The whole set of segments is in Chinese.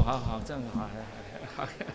好好，这样好，好，OK。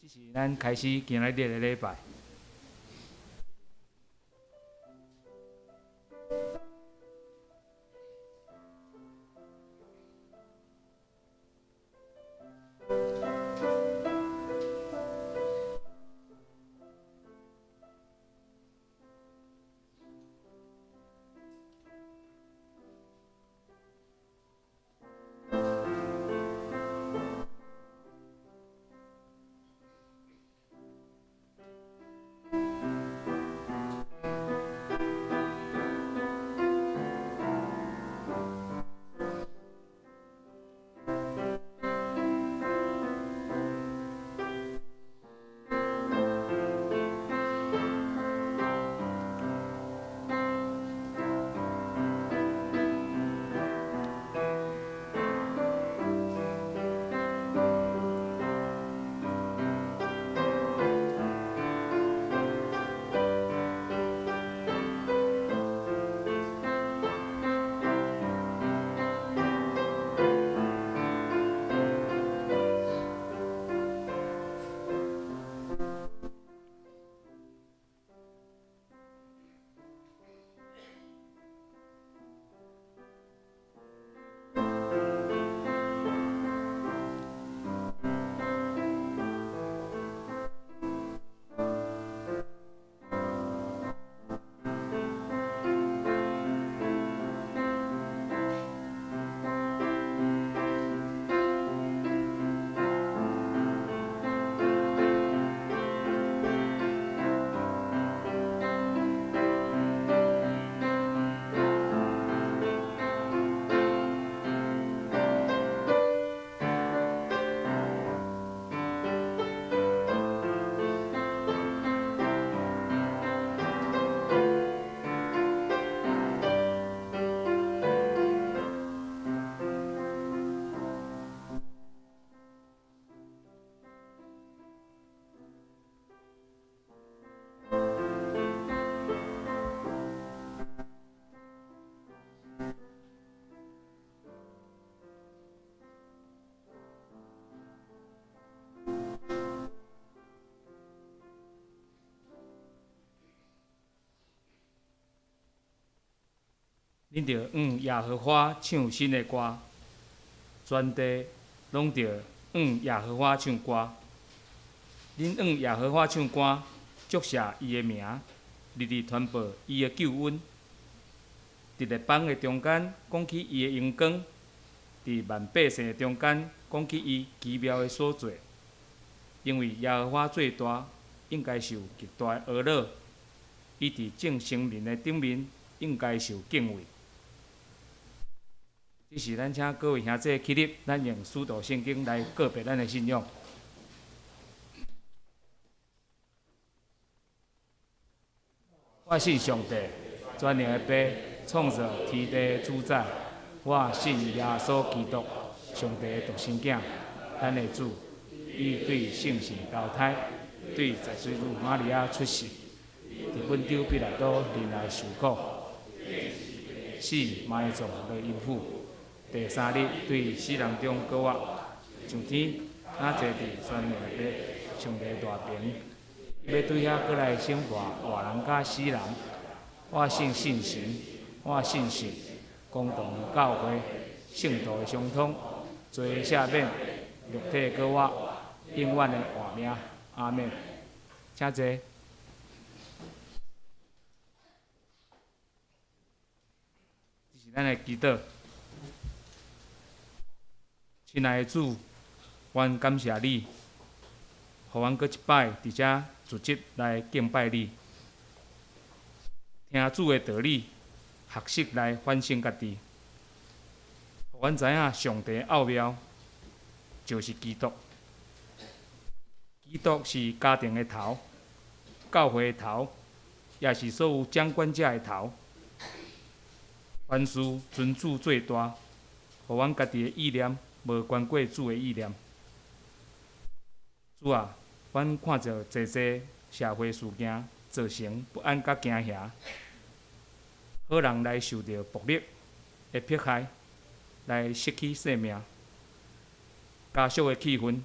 这是咱开始今仔日的礼拜。恁着耶和华唱新的歌，全地拢着耶和华唱歌。恁耶和华唱歌，祝谢伊的名，日日传播伊的救恩。伫列邦的中间，讲起伊的荣光；伫万百姓的中间，讲起伊奇妙的所做。因为耶和华最大，应该受极大的呵乐；伊伫众生灵的顶面，应该受敬畏。这是咱请各位兄弟起立，咱用使徒圣经来告别咱的信仰。我信上帝，全能的爸，创造天地主宰。我信耶稣基督，上帝的独生囝，咱的主。伊对圣神交胎，对十水女玛利亚出世，伫本州彼拉多临来受苦，死埋葬落阴府。第三日对死人中搁活，上天那坐伫全能的爸，上帝大平。要对遐过来审判活人甲死人。我信神，我信神，公同教会，圣道的相通，罪赦免，肉体搁活。永远的活命，阿门。请坐。这是咱的祈祷。亲爱的主，阮感谢你，互阮搁一摆伫遮组织来敬拜你，听主的道理，学习来反省家己，互阮知影上帝的奥妙就是基督。基督是家庭的头，教会的头，也是所有掌管者的头。凡事尊主最大，互阮家己的意念无关过主的意念。主啊，阮看着济济社会事件造成不安甲惊吓，好人来受到暴力的迫害，来失去性命，家属的气氛。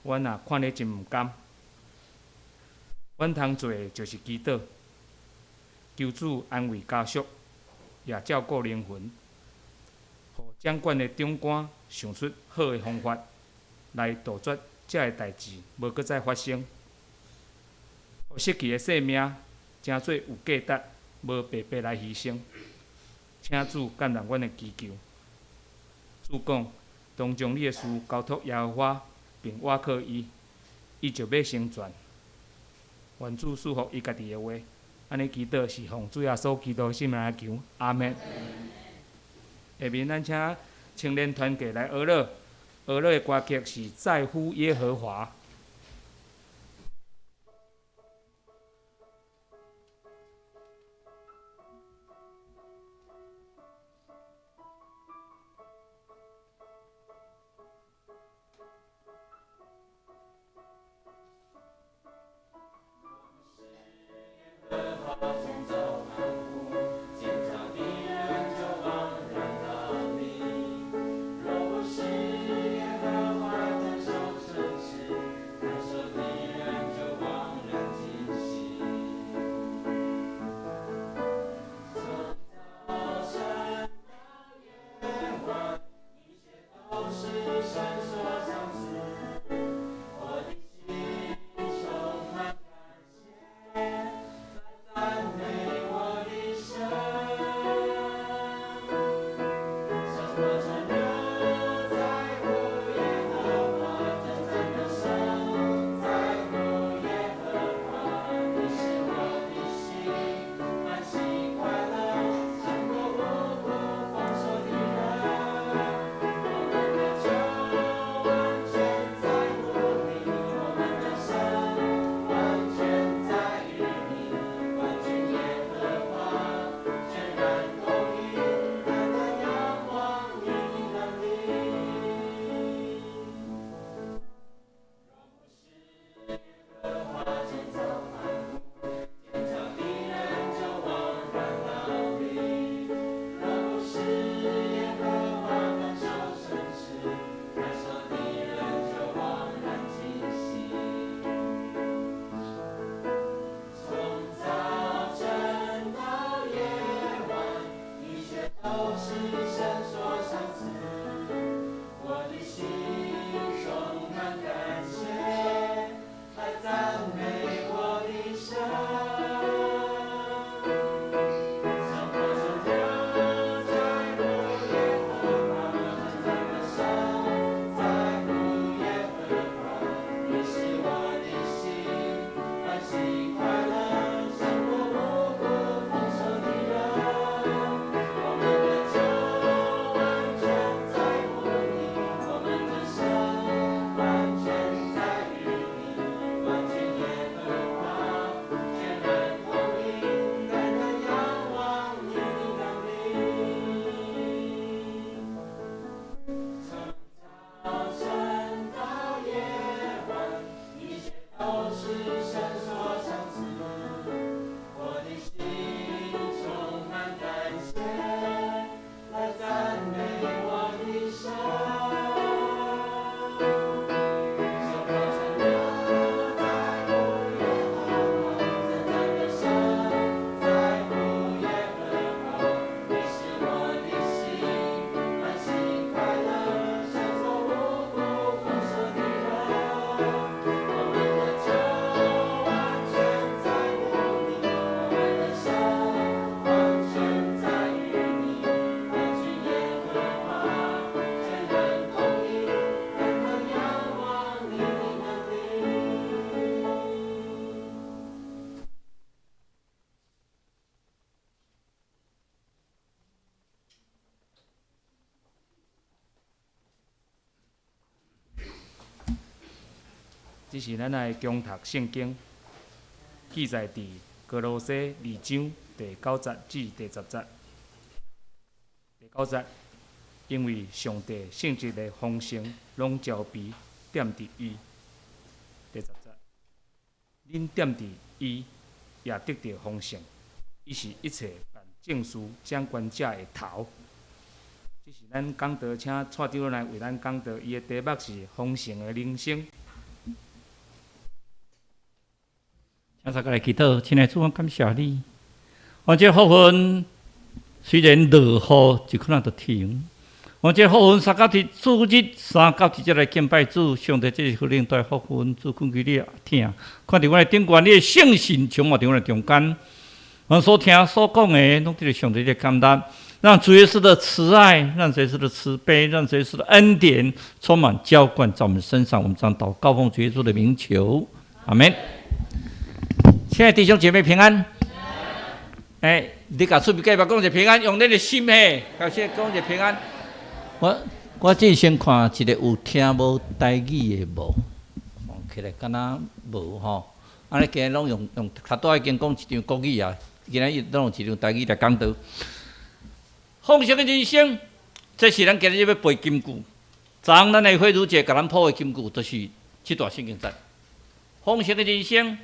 阮也看了真毋甘，阮通做的就是祈祷，求主安慰家属，也照顾灵魂，互掌管的长官想出好的方法来杜绝这个代志无搁再发生，互失去的性命真做有价值，无白白来牺牲。请主感动阮的祈求。主讲，当将你的事交托耶和华。并倚靠伊，伊就要成全。愿主赐福伊家己的话，安尼祈祷是奉主耶稣基督圣名来求，阿门。下面咱请青年团体来学乐，学乐的歌曲是在乎耶和华。这是咱来共读圣经，记载伫歌罗西2章第9节至第10节。第9节，因为上帝性质的丰盛，拢招庇踮伫伊。第10节，恁踮伫伊，也得到丰盛。伊是一切办正事掌权者的头。这是咱讲道，请蔡长老来为咱讲道，伊的题目是丰盛的人生。请大家来祈祷，亲爱的主，我感谢你。我这福分虽然落雨就可能就停，我这福分三到日主日3到日才来敬拜主，上帝这是福领带福分，主根据你的听，看到我的顶悬，你的圣信充满在我的中间。我所听所讲的，拢得上帝的感恩，让主耶稣的慈爱，让主耶稣的慈悲，让主耶稣的恩典充满浇灌在我们身上。我们将祷告奉主耶稣的名求，阿门。亲爱的弟兄姐妹平安。你甲厝边隔壁讲一平安，用恁的心嘿，甲先讲一平安。我这先看一个有听无台语的无，起来敢若无吼。安尼今日拢用较多已经讲一场国语啊，今日拢用一场台语来讲道。丰盛的人生，这是咱今日要背金句。昨昏咱的慧如姐甲咱谱的金句，就是这段圣经节。丰盛的人生。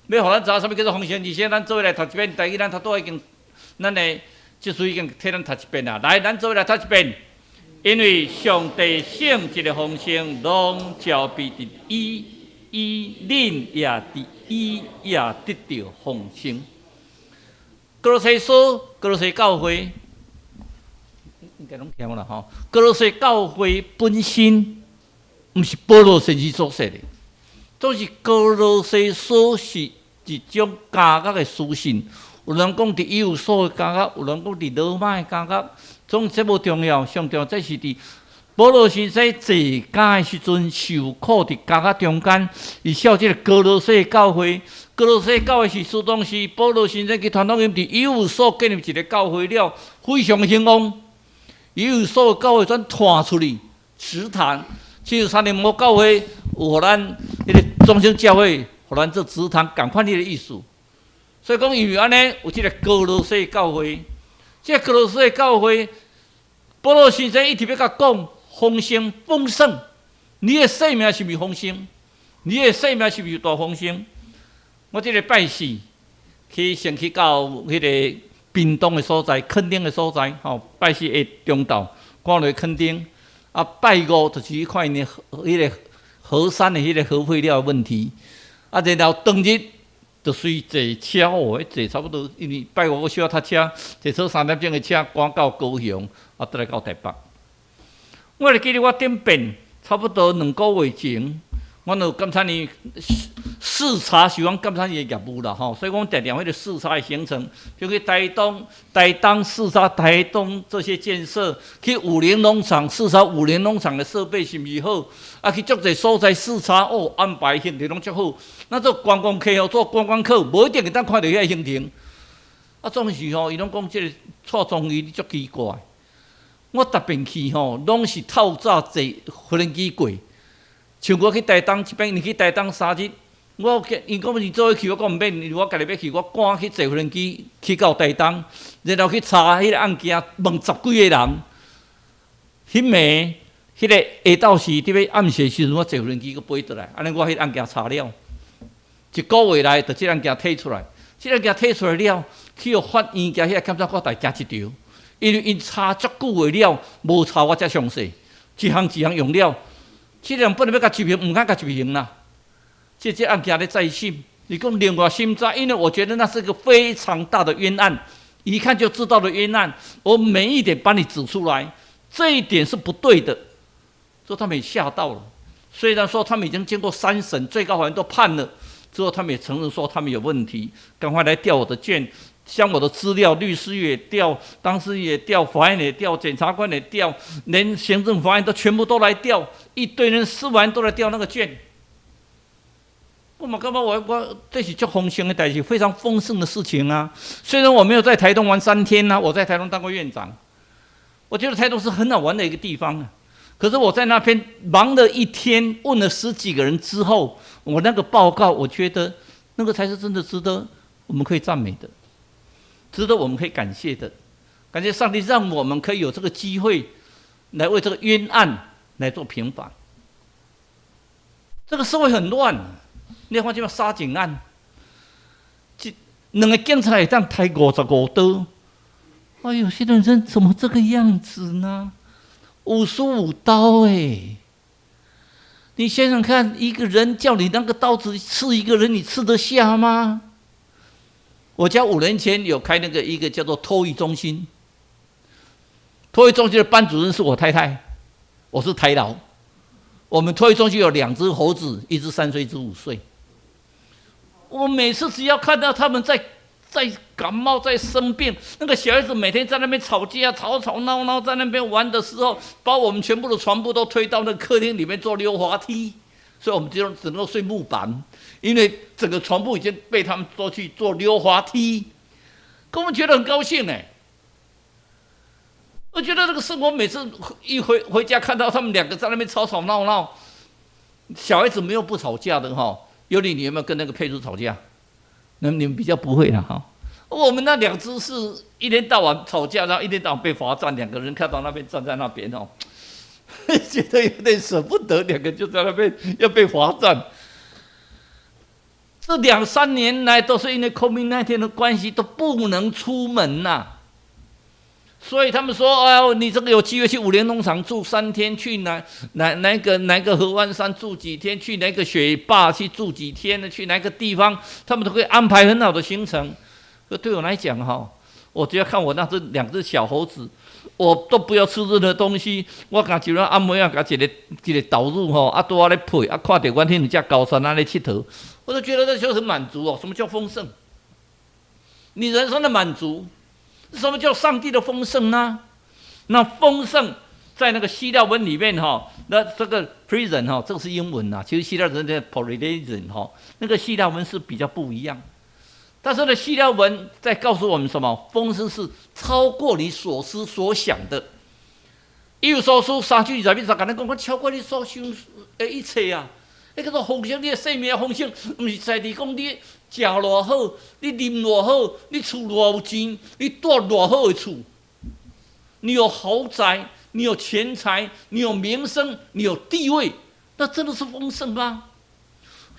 要互咱知影啥物叫做丰盛人生，咱做伙来读一遍。台语咱读多已经，咱的即书已经替咱读一遍啦。来，咱做伙来读一遍。因为上帝性质的丰盛，拢招庇伫伊，恁也伫伊也得到丰盛。歌罗西书、歌罗西教会，应该拢听过啦吼。歌罗西教会本身，毋是保罗先生所说的。都是歌罗西书是一种加压的书信，有人讲伫以弗所的加压，有人讲伫罗马的加压，总之无重要，上重要这是伫保罗先生坐监的时阵受苦伫加压中间，伊写这个歌罗西的教会。歌罗西教会是苏当时保罗先生去传福音伫以弗所建立一个教会了，非常兴旺。以弗所的教会转传出去，祠堂。73年末教会有互咱迄个中兴教会，互咱做祠堂，共款迄个意思。所以讲，因为安尼有即个歌罗西教会，即个歌罗西教会，保罗先生一直要甲讲丰盛丰盛。你的生命是毋是丰盛？你的生命是毋是大丰盛？我即个拜四去先去到迄个屏东的所在、垦丁的所在，拜四下中昼赶落垦丁。拜五就是去看因迄个河山的迄个核废料的问题。然后当日就随坐车坐差不多，因为拜五我需要搭车，坐3点钟的车赶到高雄，再来到台北。我记得我点变差不多2个月前，我就感谢你视察是阮感谢你的业务啦吼，所以讲定定迄个视察的行程，就去台东视察台东这些建设，去武陵农场视察武陵农场的设备是毋是好，去足侪所在视察安排行程拢足好。那做观光客做观光客，无一定会当看到遐行程。总是伊拢讲即个蔡宗义足奇怪。我逐遍去拢是透早坐无人机过。像我去台东一边，去台东3日，因讲是做伙去，我讲毋免，我家己要去，我赶去坐无人机去到台东，然后去查迄个案件，问10几个人。迄暝，迄个下昼时，伫要暗时时阵，我坐无人机去飞倒来，安尼我迄案件查了，1个月来，就即案件提出来，即案件提出来了，去互法院甲迄个检察官来行一条，因为因查足久的了，无查我遮详细，一项用了。这人本来要甲执行，唔敢甲执行啦。这案件咧再审，你讲另外审查，因为我觉得那是个非常大的冤案，一看就知道的冤案。我每一点帮你指出来，这一点是不对的，所以他们也吓到了。虽然说他们已经经过3审，最高法院都判了，之后他们也承认说他们有问题，赶快来调我的卷。将我的资料，律师也调，当时也调，法院也调，检察官也调，连行政法院都全部都来调，一堆人司法院都来调那个卷。我嘛感觉我这是足丰盛的代志，非常丰盛的事情啊。虽然我没有在台东玩3天啊，我在台东当过院长，我觉得台东是很好玩的一个地方啊。可是我在那边忙了一天，问了10几个人之后，我那个报告，我觉得那个才是真的值得我们可以赞美的，值得我们可以感谢的。感谢上帝让我们可以有这个机会来为这个冤案来做平反。这个社会很乱，你看这杀警案，2个警察会当抬55刀，哎呦，现在人怎么这个样子呢？55刀哎！你想想看，一个人叫你那个刀子刺一个人，你刺得下吗？我家5年前有开一个叫做托育中心，托育中心的班主任是我太太，我是台劳。我们托育中心有2只猴子，一只3岁，一只5岁。我每次只要看到他们在感冒、在生病，那个小孩子每天在那边吵架、吵闹闹，在那边玩的时候，把我们全部的床铺都推到那客厅里面做溜滑梯，所以我们只能够睡木板，因为整个床铺已经被他们抓去做溜滑梯，可我们觉得很高兴哎。我觉得这个生活每次一回家看到他们2个在那边吵闹闹，小孩子没有不吵架的哈。尤里，你有没有跟那个佩珠吵架？那你们比较不会啦哈。我们那2只是一天到晚吵架，然后一天到晚被罚站，2个人看到那边站在那边哦，觉得有点舍不得，2个就在那边要被罚站。这2、3年来都是因为 COVID-19 的关系，都不能出门呐。所以他们说，哎呦，你这个有机会去5连农场住3天，去哪个河湾山住几天，去哪个雪坝去住几天，去哪个地方，他们都可以安排很好的行程。可对我来讲哈，我只要看我那2只小猴子，我都不要吃任何东西，我甲就让按摩啊，甲一个导入吼，啊拄啊咧配，啊看到阮迄2只高山啊咧佚佗，我都觉得这就很满足哦。什么叫丰盛？你人生的满足。什么叫上帝的丰盛呢？那丰盛在那个希腊文里面哈，那这个 prison 哈，这个是英文呐，其实希腊人的 prison 哈，那个希腊文是比较不一样。但是呢，希腊文在告诉我们什么？丰盛是超过你所思所想的。伊有所书3章20节，讲咱讲我超过你所想的一切啊！那叫做丰盛，你的生命的丰盛，不是在你讲你。食偌好，你啉偌好，你厝偌有钱，你住偌好的厝，你有豪宅，你有钱财，你有名声，你有地位，那真的是丰盛吗？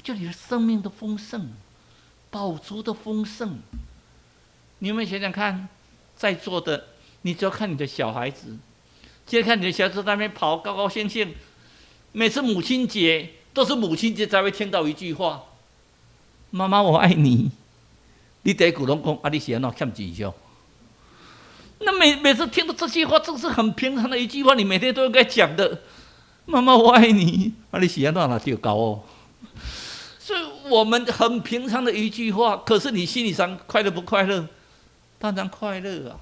就你的生命的丰盛，饱足的丰盛。你有没有想想看，在座的，你只要看你的小孩子，现在看你的小孩子在那边跑，高高兴兴，每次母亲节都是母亲节才会听到一句话。妈妈，我爱你。你第一句拢讲啊，你是安怎欠钱少？那每次听到这句话，这是很平常的一句话，你每天都应该讲的。妈妈，我爱你。啊，你是安怎拿掉高哦？所以我们很平常的一句话，可是你心理上快乐不快乐？当然快乐啊！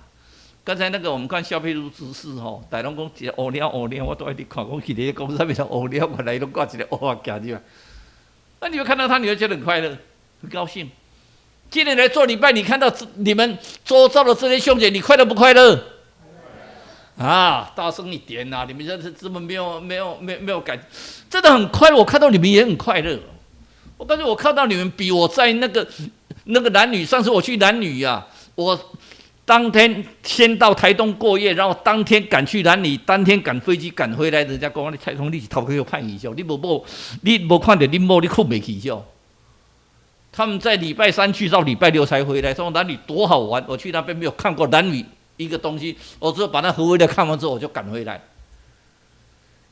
刚才那个我们看肖佩如执事吼，大拢讲一个乌鸟，我都爱你看，讲去咧讲啥物叫乌鸟，原来拢挂一个乌啊行入来。那你们看到他，你会觉得很快乐。很高兴，今天来做礼拜，你看到你们周遭的这些兄姐，你快乐不快乐？啊，大声一点呐！你们这么没有感，真的很快乐。我看到你们也很快乐。我感觉我看到你们比我在那个男女，上次我去男女啊，我当天先到台东过夜，然后当天赶去南里，当天赶飞机赶回来，人家讲你蔡总你是头壳有叛逆笑，你无看到你某你困没起笑。他们在礼拜3去到礼拜6才回来，说南女多好玩。我去那边没有看过南女一个东西，我只有把那合围的看完之后我就赶回来。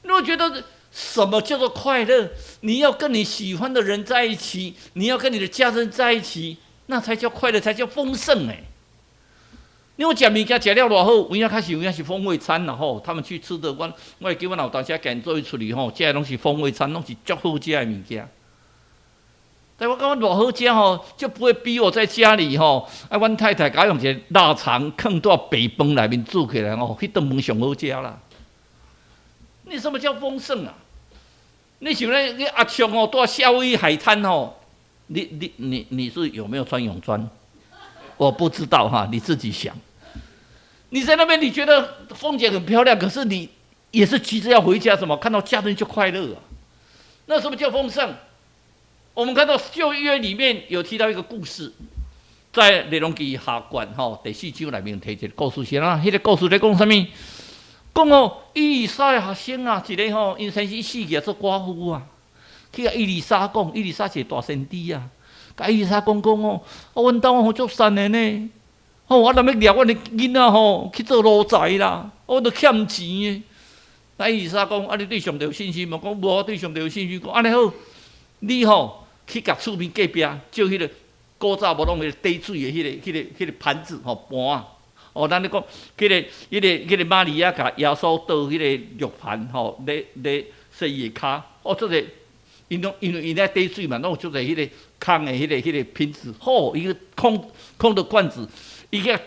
那我觉得什么叫做快乐？你要跟你喜欢的人在一起，你要跟你的家人在一起，那才叫快乐，才叫丰盛哎。因为吃物件吃了偌好，有影开始有影是风味餐啦吼，他们去吃的，我会叫我老大家赶做一出去吼，这拢是风味餐，拢是足好食的物件。但我感觉偌好食吼，就不会逼我在家里吼，啊，阮太太甲用一个腊肠放到白饭内面煮起来吼，迄顿饭上好食啦。你什么叫丰盛啊？你想咧，你阿昌哦，到夏威夷海滩哦，你是有没有穿泳装？我不知道哈，你自己想。你在那边，你觉得风景很漂亮，可是你也是急着要回家，什么看到家人就快乐啊。那什么叫丰盛？我们看到旧约里面有提到一个故事，在列王记下卷第4章里面提一个故事，是啊，迄个故事在讲什么？讲以利沙的学生啊，一个因先生死去做寡妇啊，去甲以利沙讲，以利沙是大先知啊，甲以利沙讲阮兜足善的呢，我若要掠阮的囡仔去做奴才啦，我都欠钱的。那以利沙讲，你对上帝有信心吗？讲无，我对上帝有信心。讲安尼好，你去甲厝边隔壁借迄个古早无拢个滴水的迄个盘子盘啊。咱咧讲，迄个玛利亚甲耶稣倒迄个玉盘咧洗伊的骹，足个因为伊咧滴水嘛，拢有足个迄个空的迄个瓶子，伊个空的罐子，伊甲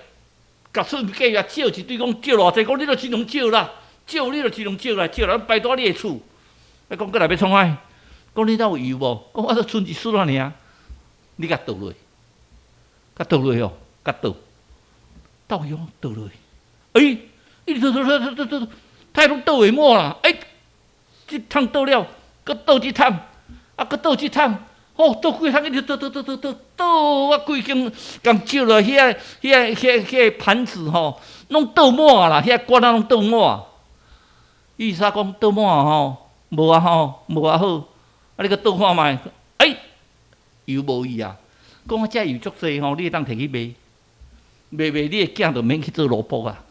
厝边隔壁借一堆，讲借偌济，讲你著只能借啦，借你著只能借啦，借啦，摆倒你的厝。讲过来要创啥？讲你哪有油无？讲我都剩一丝仔尔，你甲倒落，甲倒落甲倒。倒用倒落去，伊倒，太拢倒袂满啦！一桶倒了，搁倒一桶，搁倒一桶，倒几桶，一直倒，我规间共借了遐盘子拢倒满啦，遐罐仔拢倒满。伊利沙讲倒满无啊好，你搁倒看卖，油无伊啊，讲遮油足济你会当摕去卖。卖你的囝就免去做奴仆啊，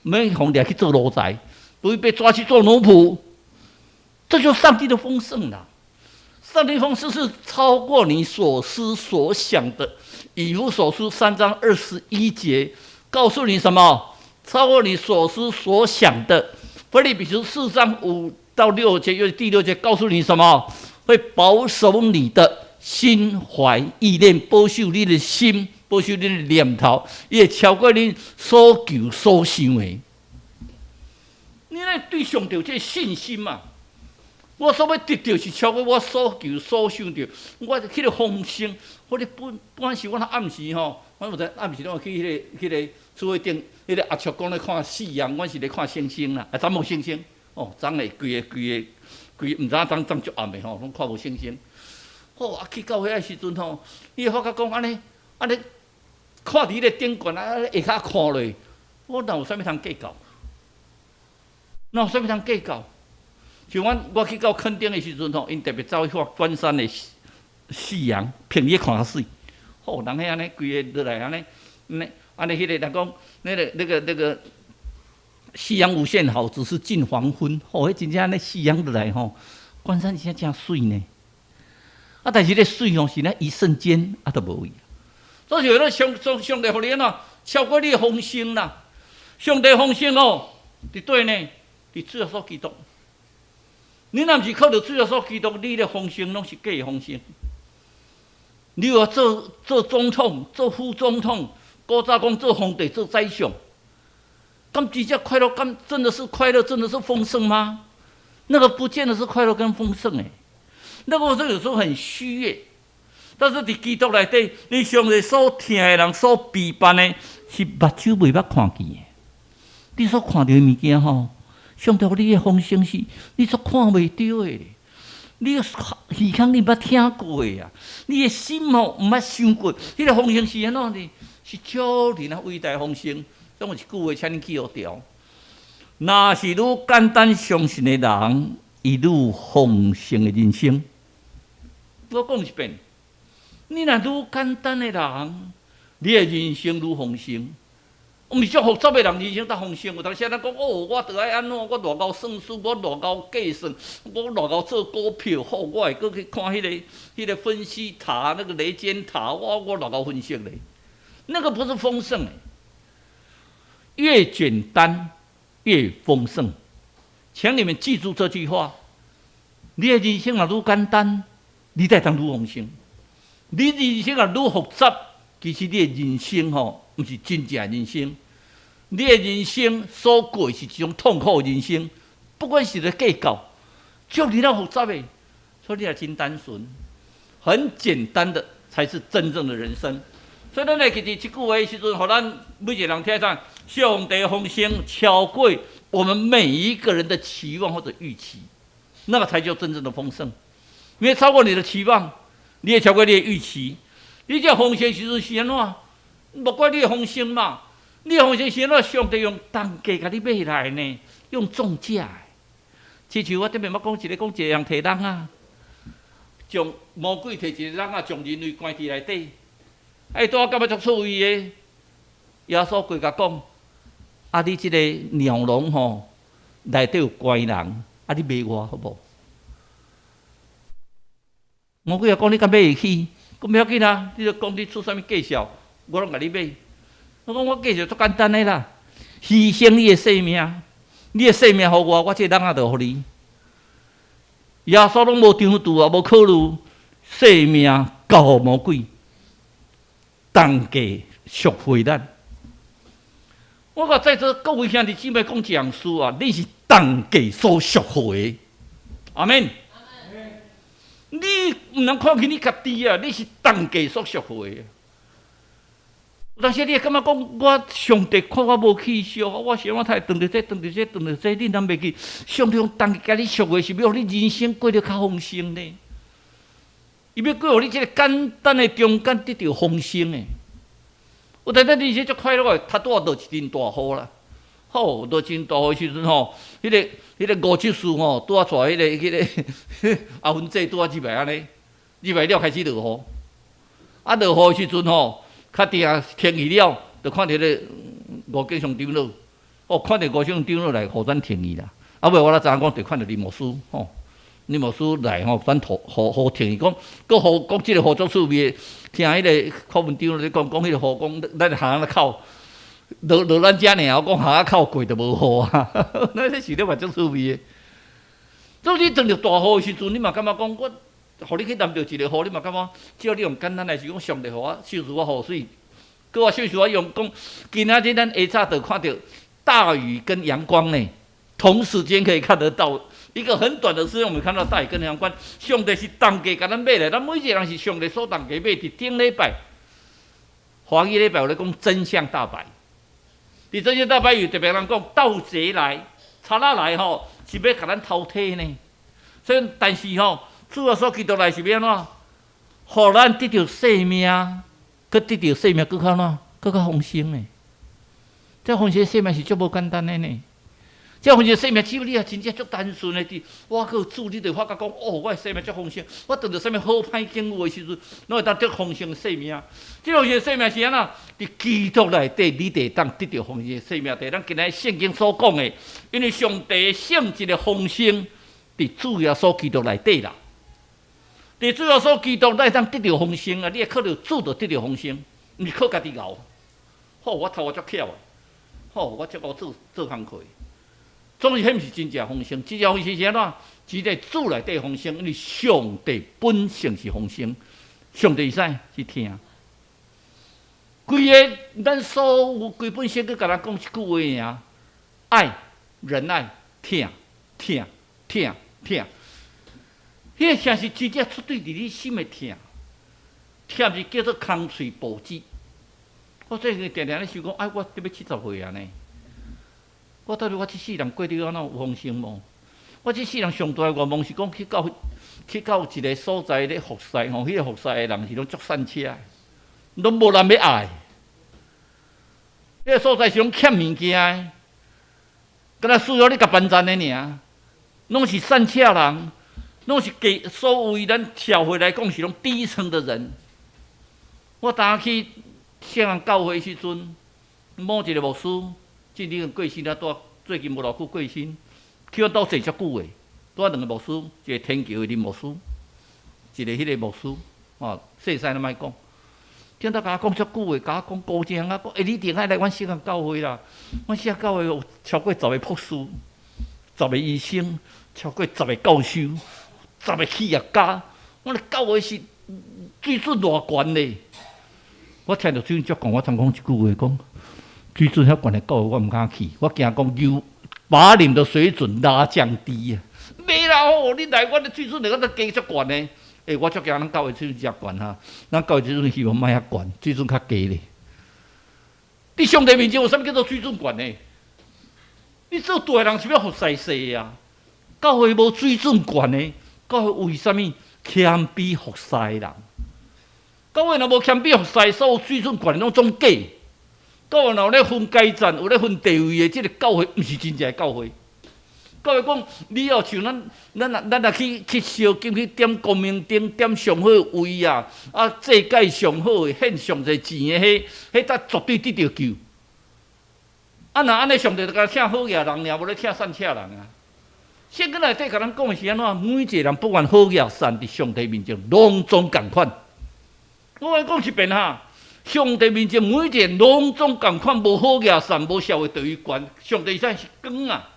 免互掠去做奴才，不会被抓去做奴仆。这就是上帝的丰盛啦！上帝丰盛是超过你所思所想的。以弗所书3章21节告诉你什么？超过你所思所想的。腓立比书4章5到6节，又第6节告诉你什么？会保守你的心怀意念，保守你的心。保守你的念头，伊会超过你所求所想的。你咧对上帝有这信心嘛？我所要得到是超过我所求所想的。我迄个丰盛，我咧本时我暗时我有在暗时拢去迄个厝顶，迄个阿叔讲咧看夕阳，我是咧看星星啦。昨无星星，昨下规个，毋知影昨足暗的拢看无星星。去到遐时阵伊会发觉讲安尼。看伫迄顶悬下骹看落，我哪有啥物通计较？哪有啥物通计较？像我去到垦丁的时阵因特别走去看关山的夕阳，平日看较水。人遐安尼规个落来安尼，迄个人讲那个夕阳无限好，只是近黄昏。迄真正安尼夕阳落来关山真水呢。但是咧水是咧一瞬间都无去。所以说，上帝互你超过你的丰盛啦。上帝丰盛伫对呢？伫主耶稣基督。你若毋是靠着主耶稣基督，你的丰盛拢是假的丰盛。你要做总统、做副总统，古早讲做皇帝、做宰相，咁真正快乐，咁真的是快乐，真的是丰盛吗？那个不见得是快乐跟丰盛那个有时候很虚但是伫基督内底，你上帝所听的人所批判的，是目睭未捌看见的。你所看到的物件上帝你的丰盛是你所看袂到的。你的耳孔你捌听过的啊，你的心毋捌想过。迄个丰盛是安怎的？是超人啊伟大丰盛。总有一句话，请你记好条：若是愈简单相信的人，伊愈丰盛的人生。我讲一遍。你若愈简单的人，你的人生愈丰盛。毋是足复杂的人人生较丰盛。有当时咱讲我着爱安怎？我偌够算数，我偌够计算，我偌够做股票，我会搁去看迄个分析塔，那个雷尖塔，我偌够分析嘞。那个不是丰盛越简单越丰盛。请你们记住这句话：你的人生若愈简单，你才当愈丰盛。你人生愈复杂，其实你的人生毋是真正人生。你的人生所过是一种痛苦的人生，不管是咧计较，就你那复杂的，所以你也真单纯，很简单的才是真正的人生。所以咱来记住这句话的时阵，互咱每一个人听上，上帝丰盛超过我们每一个人的期望或者预期，那个才叫真正的丰盛。因为超过你的期望，你也超过你的预期，你这丰盛时阵是安怎？莫怪你的丰盛嘛，你的丰盛是安怎？上帝用重价甲你买来呢，用重价。亲像我顶面捌讲一个人摕人啊，将魔鬼摕一个人啊，将人类关伫内底，拄啊感觉足趣味的。耶稣过甲讲。啊！你即个鸟笼吼，内底有怪人，啊！你卖我好无？魔鬼也讲你敢买会起？讲不要紧啊！你著讲你出啥物计较，我拢甲你买。我讲我计较足简单的啦，牺牲你的性命，你的性命互我，我这人也著互你。耶稣拢无张度啊，无考虑性命交互魔鬼，重价赎回咱。我甲在座各位兄弟姊妹讲一样事啊，你是重价所赎回的，阿门。你毋能看起你家己啊，你是重价所赎回的。有当时你会感觉讲，我上帝看我无气色，我想我太断着这，断着这，断着这，你难袂去？上帝用重价甲你赎回，是要你人生过得较丰盛呢？伊要过互你这个简单的中间得到丰盛的。有当咱人生足快乐的，他拄落一阵大雨啦。好，落真大雨时阵吼，迄个五七树吼，拄啊带迄个阿芬姐拄啊入来安尼，入来了开始落雨。啊，落雨时阵吼，较定天气了，就看到咧五景上长老，哦，看到五景长老来互咱停伊啦。啊，尾我啦知影讲，就看到林牧师吼，林牧师来吼，咱互停伊讲，佮互讲即个合作趣味。听迄个课文长咧讲迄个雨讲，咱巷仔口落咱遮尔，我讲巷仔口过就无雨啊，那这是咧嘛足趣味的。所以你撞着大雨的时阵，你嘛感觉讲，我互你去淋着一个雨，你嘛感觉，只要你用简单来是讲，上帝互我收拾我雨水，佮我收拾我用讲，今仔日咱下早就看到大雨跟阳光呢，同时间可以看得到。一个很短的时间，我们看到大雨跟阳光，上帝是重价甲咱买来，咱每一个人是上帝所重价买。伫顶礼拜，华语礼拜有咧讲真相大白，伫真相大白有特别人讲盗贼来、贼仔来吼，是要甲咱偷体呢。所以，但是吼，主耶稣基督来是要安怎？互咱得到生命，佮得到生命，佮较怎？佮较丰盛呢？这丰盛生命是足无简单的呢。这丰盛生命，只要你啊真正足单纯的，我个主你就发觉讲，哦，我的生命足丰盛，我得到什么好歹境遇的时阵，拢会当得丰盛的生命。这丰盛生命是安怎？伫基督内底，你得当得到丰盛的生命。咱今日圣经所讲的，因为上帝性质的丰盛，伫主耶稣基督内底啦。伫主耶稣基督内当得到丰盛啊！你会靠着主就得到丰盛，毋是靠家己熬。好，我头发足巧的，好，我足好做工课。总是迄毋是真正丰盛，真正丰盛是安怎？只在主内底丰盛，因为上帝本性是丰盛，上帝使是听。规个咱所有规本性，佮咱讲一句话尔：爱、仁爱、听。迄个听是真正出对伫你心的听，听是叫做空喙保质。我最近常常咧想讲，哎，我得要70岁啊呢。我到底我这世人过得安怎有丰盛无？我这世人上大的愿望是讲去到一个所在咧服侍吼，迄个服侍的人是拢足善车的，拢无人要爱。迄个所在是拢欠物件的，敢若需要你甲办赞的尔，拢是善车人，拢是给所谓咱社会来讲是拢低层的人。我当去圣安教会时阵，某一个牧师。即年过身啊，最近无偌久过身，去阮兜坐足久诶。拄啊两个牧师，一个天桥的林牧师，一个迄个牧师，细细咱莫讲。听到甲我讲足久诶，甲我讲高正啊，讲你定爱来阮圣安教会啦。阮圣安教会有超过10个博士，10个医生，超过10个教授，10个企业家。阮的教会是水准偌悬咧。我听到最近足讲，我常讲一句话讲。水准遐悬的教会，我毋敢去。我惊讲把你们的水准拉降低啊！袂啦吼，你来，我的水准，你个都加足悬呢。我足惊咱教会水准遮悬哈，咱教会水准希望莫遐悬，水准较低咧。伫上帝面前有啥物叫做水准悬呢？你做大人是要服侍世啊！教会无水准悬的，教会为什么谦卑服侍人？教会若无谦卑服侍，所有水准悬的拢总假。教会若有咧分阶层、有咧分地位的，即个教会毋是真正的教会。教会讲，你要像咱若去烧金去点光明灯，点上好位啊，祭界上好的，献上侪钱的，迄才绝对得着救。若安尼，上帝就甲请好嘢人尔，无咧请善请人啊。圣经内底甲咱讲的是安怎？每一个人不管好嘢善，伫上帝面前拢总共款。我来讲一遍哈，上帝面前每一个人拢总共款，无好嘢善，无社会地位悬，上帝才是光啊。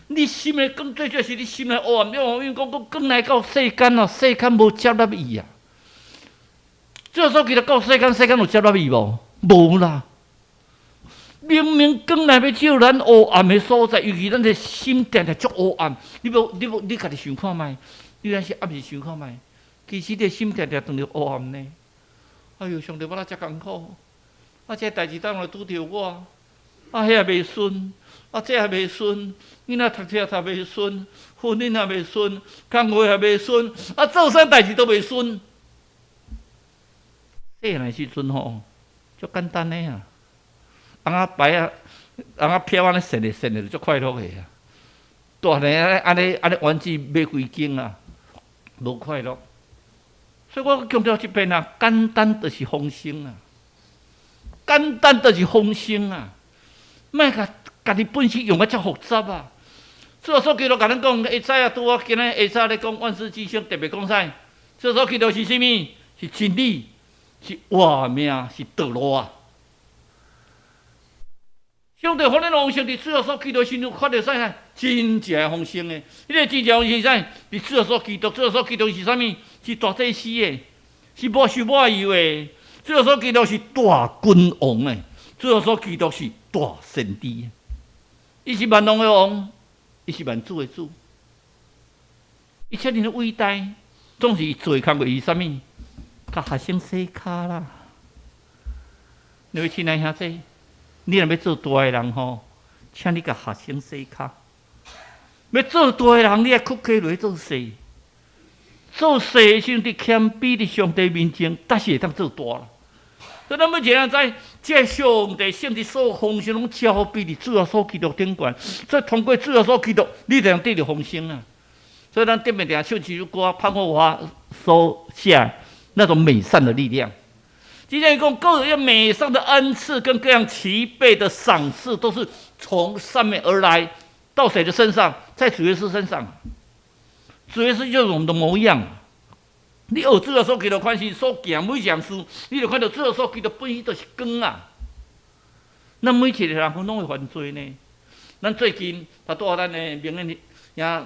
你心的光，最主要是你心的黑暗。因为讲光来到世间啊，世间无接纳伊啊。最所记得到世间，世间有接纳伊无？无啦。明明光来要照咱黑暗的所在，尤其咱的心定定足黑暗。你家己想看卖，你若是暗时想看卖，其实你心定定当着黑暗呢。哎呦，上帝我哪遮艰苦，这代志当来拄着我，迄也袂顺。这也袂顺，囡仔读册也袂顺，婚姻也袂顺，工课也袂顺，做啥代志都袂顺。细汉时阵吼，足简单的啊，翁仔摆啊，翁仔飘安尼踅咧，就足快乐的啊。大汉安尼玩具买几斤啊，无快乐。所以我强调一遍啊，简单就是丰盛啊，简单就是丰盛啊，莫甲家己本事用啊遮复杂啊！所基督甲咱讲，会知啊，拄我今日下早咧讲万事之先，特别讲啥？所基督是啥物？是真理，是活命，是道路啊！上帝互咱丰盛，伫所基督身上发着啥？真正丰盛的。迄个真正丰盛是啥？伫所基督是啥物？是大祭司的，是无受抹油的。所基督是大君王的，所基督是大先知。伊是万王的王，伊是万主的主。伊遮尔的伟大，总是做工为啥物？甲学生洗骹啦。你位亲爱兄弟，你若要做大个人吼，请你甲学生洗骹。要做大个人，你爱屈起落做细。做细的时候，伫谦卑伫上帝面前，但是会当做大啦。所以咱要一样知，这上帝圣的所有丰盛拢交俾伫主耶稣基督顶悬，所以通过主耶稣基督，你就能得到丰盛啊！所以咱顶面定唱一首歌，潘国华所写那种美善的力量。今天讲各样美善的恩赐跟各样齐备的赏赐，都是从上面而来，到谁的身上？在主耶稣身上。主耶稣就是我们的模样。你学主耶稣基督款是所行每一件事，你就看到主耶稣基督本身就是光啊。咱每一个人拢会犯罪呢。咱最近拄咱的明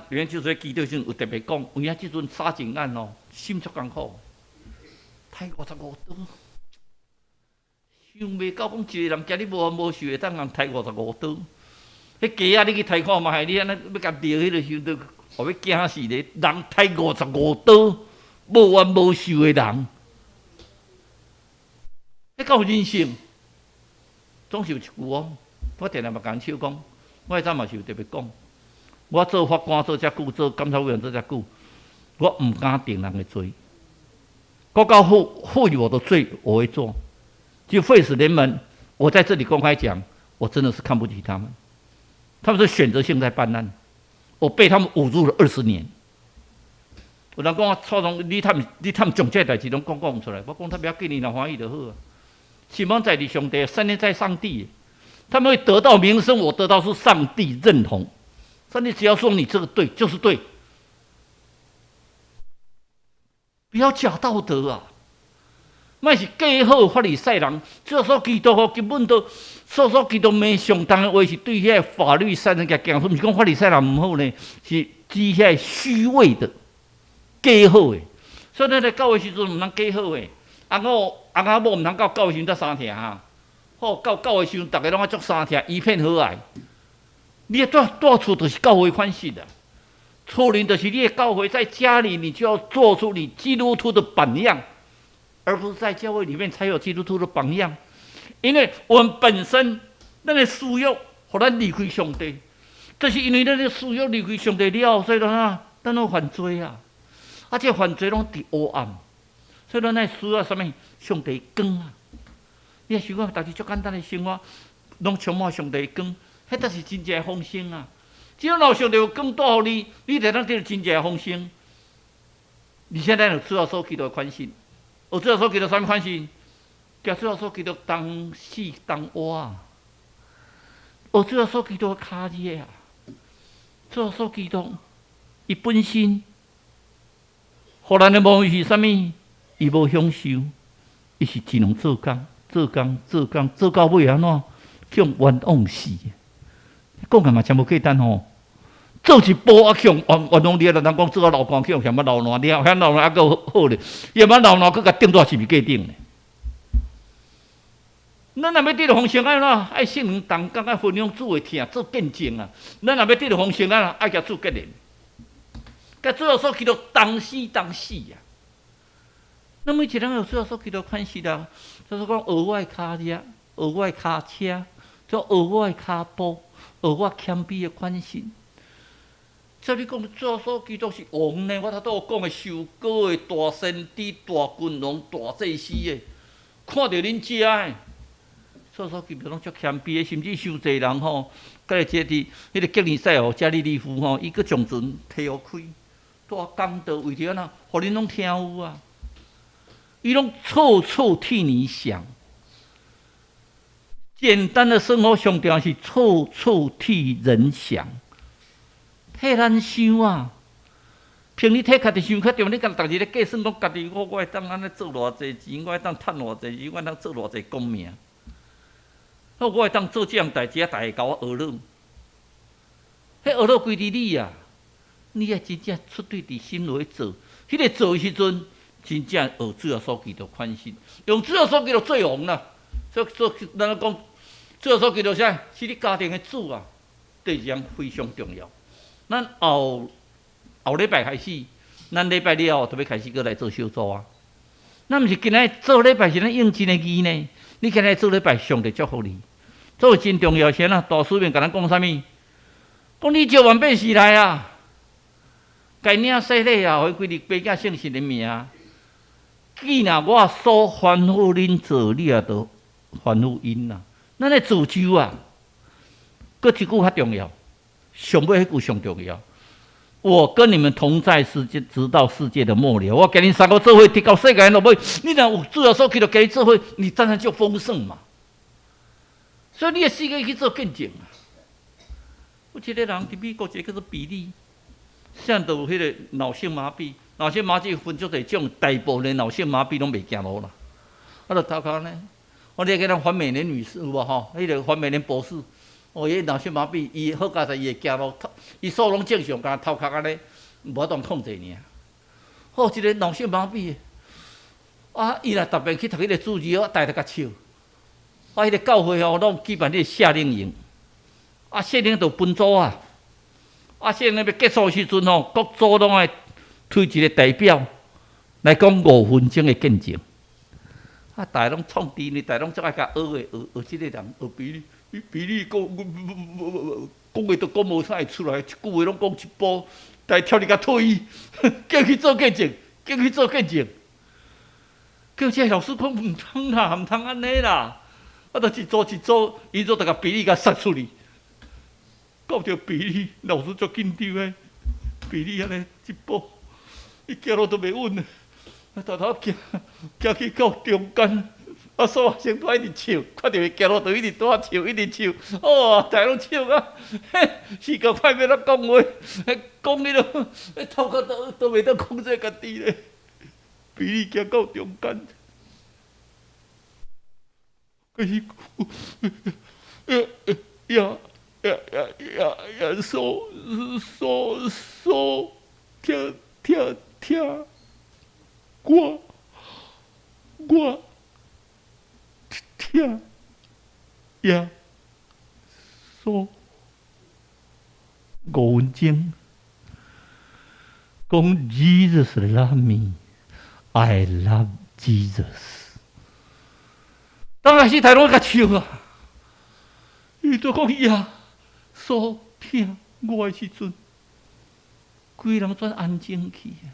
年就是基督时有特别讲，有影即阵杀人案哦，心足艰苦，杀55刀，想袂到讲一个人今日无事会当人杀55刀。迄鸡仔你去杀看嘛，你安尼要甲掠迄个时候，互要惊死咧，人杀55刀。无冤无仇的人，迄够人性。总是有一句哦，我定定嘛讲笑讲，我迄阵嘛是有特别讲，我做法官做遮久，做监察委员做遮久，我唔敢定人的罪。国家赋予我的罪，我会做。就废死联盟，我在这里公开讲，我真的是看不起他们。他们是选择性在办案，我被他们侮辱了20年。有人讲我操纵你他们从这代志拢讲出来，我讲他不要给你人欢喜就好啊。希望在你兄弟，圣灵在上帝，他们会得到名声，我得到是上帝认同。上帝只要说你这个对，就是对，不要假道德啊！莫是假好法利赛人，这所基督根本都所基督没上当的话是对遐法律赛人家讲说，不是讲法利赛人唔好呢，是指遐虚伪的。假好的，所以咱在教会时阵唔通假好的。翁仔某唔通到教会时阵才相听哈。好，到教会时阵，大家拢爱足相听，一片和蔼。你的大处就是教会款式的，初灵就是你的教会，在家里你就要做出你基督徒的榜样，而不是在教会里面才有基督徒的榜样。因为我们本身那个需要互咱离开上帝，就是因为咱咧需要离开上帝了，所以咱有犯罪啊！啊，这犯罪拢伫黑暗，所以咱需要什么？上帝光啊！你也想讲，大家足简单的生活，拢充满上帝光，迄才是真正的丰盛啊！只要老上帝有光带互你，你才能得到真正的丰盛。而且咱有主耶稣基督的款式，有主耶稣基督什么款式？叫主耶稣基督当死当活啊！有主耶稣基督的脚热啊！主耶稣基督，伊本身，互咱的目的是啥物？伊无享受，伊是只能做工，做到尾安怎？向冤枉死。讲干嘛？全无简单吼！做一步啊，向冤枉你，人讲做啊老官向什么老烂了，遐老烂还佫好咧，伊嘛老烂佫甲顶大是毋是过顶咧？咱若要得到丰盛，爱怎？爱圣灵同工，爱分享主的疼，做见证啊！咱若要得到丰盛，咱爱甲主结连，甲主耶稣基督同死啊！那每一个人有主耶稣基督款式啊，就是讲学我的脚热，学我的脚车，做学我的脚步，学我谦卑的款式。照你讲，主耶稣基督是王呢？我头拄讲的受膏的大先知、大君王、大祭司的，看到恁遮的。主耶稣基督拢足谦卑的，甚至受济人吼，甲个这伫迄个吉尼赛哦，加利利夫吼，伊佫将船提互开，带讲道为着哪，互恁拢听有啊。伊拢处处替你想，简单的生活上重要是处处替人想，替咱想啊。凭你替家己想较重要，你家逐日咧计算讲家己我会当安尼做偌济钱，我会当趁偌济钱，我会当做偌济功名。我会当做这样代志，大家甲我学了，迄学了归伫你啊！你也真正出对伫心内做，迄个做的时阵，真正学主耶稣基督款式，用主耶稣基督做王啦。所以咱讲，主耶稣基督啥？是你家庭的主啊，这一样非常重要。咱后礼拜开始，咱礼拜了后就要开始过来做小组啊。咱毋是今仔做礼拜是咱应真的义呢？你今仔做礼拜，上帝祝福你。做真重要，先啊！大师面甲咱讲啥物？讲你招万变时来啊！该领洗礼啊，互规日爸囝圣神的名。既然我所吩咐恁做，你也着吩咐因啦。咱的自救啊，搁一句较重要，上尾迄句上重要。我跟你们同在世界，直到世界的末了。我给你三个做伙，直到世界落尾。你若有主耶稣基督给你做伙，你当然就丰盛嘛。所以你的世界去做见证啊！有一个人伫美国，一个叫做比利，现在有迄个脑性麻痹，脑性麻痹分足侪种，大部分的脑性麻痹拢袂行路啦。啊，就头壳呢，我咧个人黄美莲女士有无吼？迄个黄美莲博士，哦，伊脑性麻痹，伊好佳在伊会行路，伊所有拢正常，但头壳安尼无法度控制尔。好，一个脑性麻痹，啊，伊若逐遍去读迄个注字，我带着甲笑。啊！迄个教会吼，拢举办迄个夏令营，啊，夏令营就分组啊，啊，夏令营要结束时阵吼，各组拢爱推一个代表来讲5分钟的见证。啊，大家拢创治呢，大家拢最爱甲学的，学即个人，学比你讲话都讲无啥会出来，一句话拢讲一步，大家跳你甲退，叫去做见证，叫去做见证。叫这老师讲唔通啦，唔通安尼啦。啊！就一组，伊就甲比利甲杀出去，到着比利老师足紧张诶，比利安尼一步，伊行路都袂稳啊！偷偷行去到中间，啊，所有学生都一直笑，看到伊行路就一直在笑，一直笑，哦，大家拢笑啊！时间快要咱讲话，讲迄落，头壳都袂当控制家己咧。比利行到中间。听，我听呀，说5分钟，讲 Jesus love me, I love Jesus。当然是台湾甲笑啊！伊就讲呀，所听我的时阵，规人全安静去啊。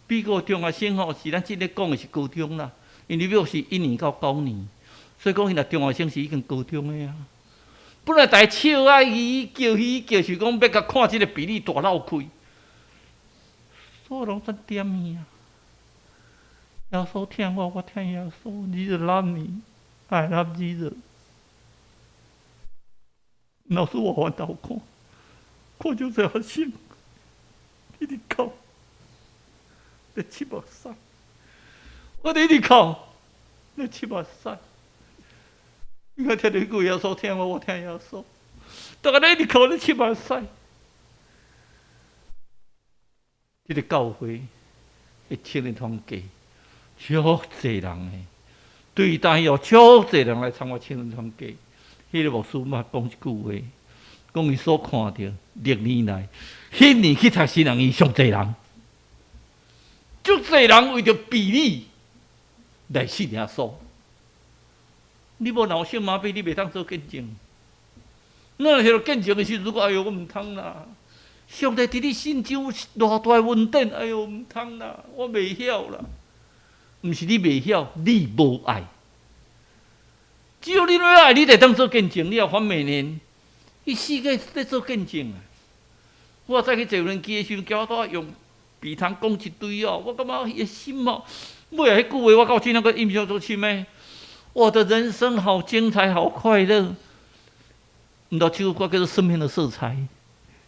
美国中学生吼，是咱即个讲的是高中啦，因为美国是1年到9年，所以讲现在中学生是已经高中的啊。本来大家笑啊伊叫，是讲要甲看即个比例大闹开，所有人全点去啊。耶稣听我，我听耶稣。Jesus love me, I love Jesus。老师，我翻头看就这学生，一直哭，在七目屎。我一直哭，在七目屎。你看听到句耶稣听我听耶稣，大家一直哭，在七目屎。这个教会的青年团契。足侪人诶，对待有足侪人来参加青年团契。迄个牧师嘛讲一句话，讲伊所看到历年来，迄年去读新人伊上侪人，足侪人为着比例来信耶稣。你无脑性麻痹，你袂当做见证。那迄个见证的时候，哎呦，我毋通啦！上帝伫你心中偌大恩典，哎呦，毋通啦，我袂晓啦。毋是你袂晓，你无爱。只有你要爱，你才当做见证。你也反面呢，伊世界在做见证啊！我早去坐无人机的时候，叫我用笔筒讲一堆哦，我感觉伊的心哦，尾啊迄句话我到今那个印象足深诶。我的人生好精彩，好快乐。毋到这句歌叫做生命的色彩。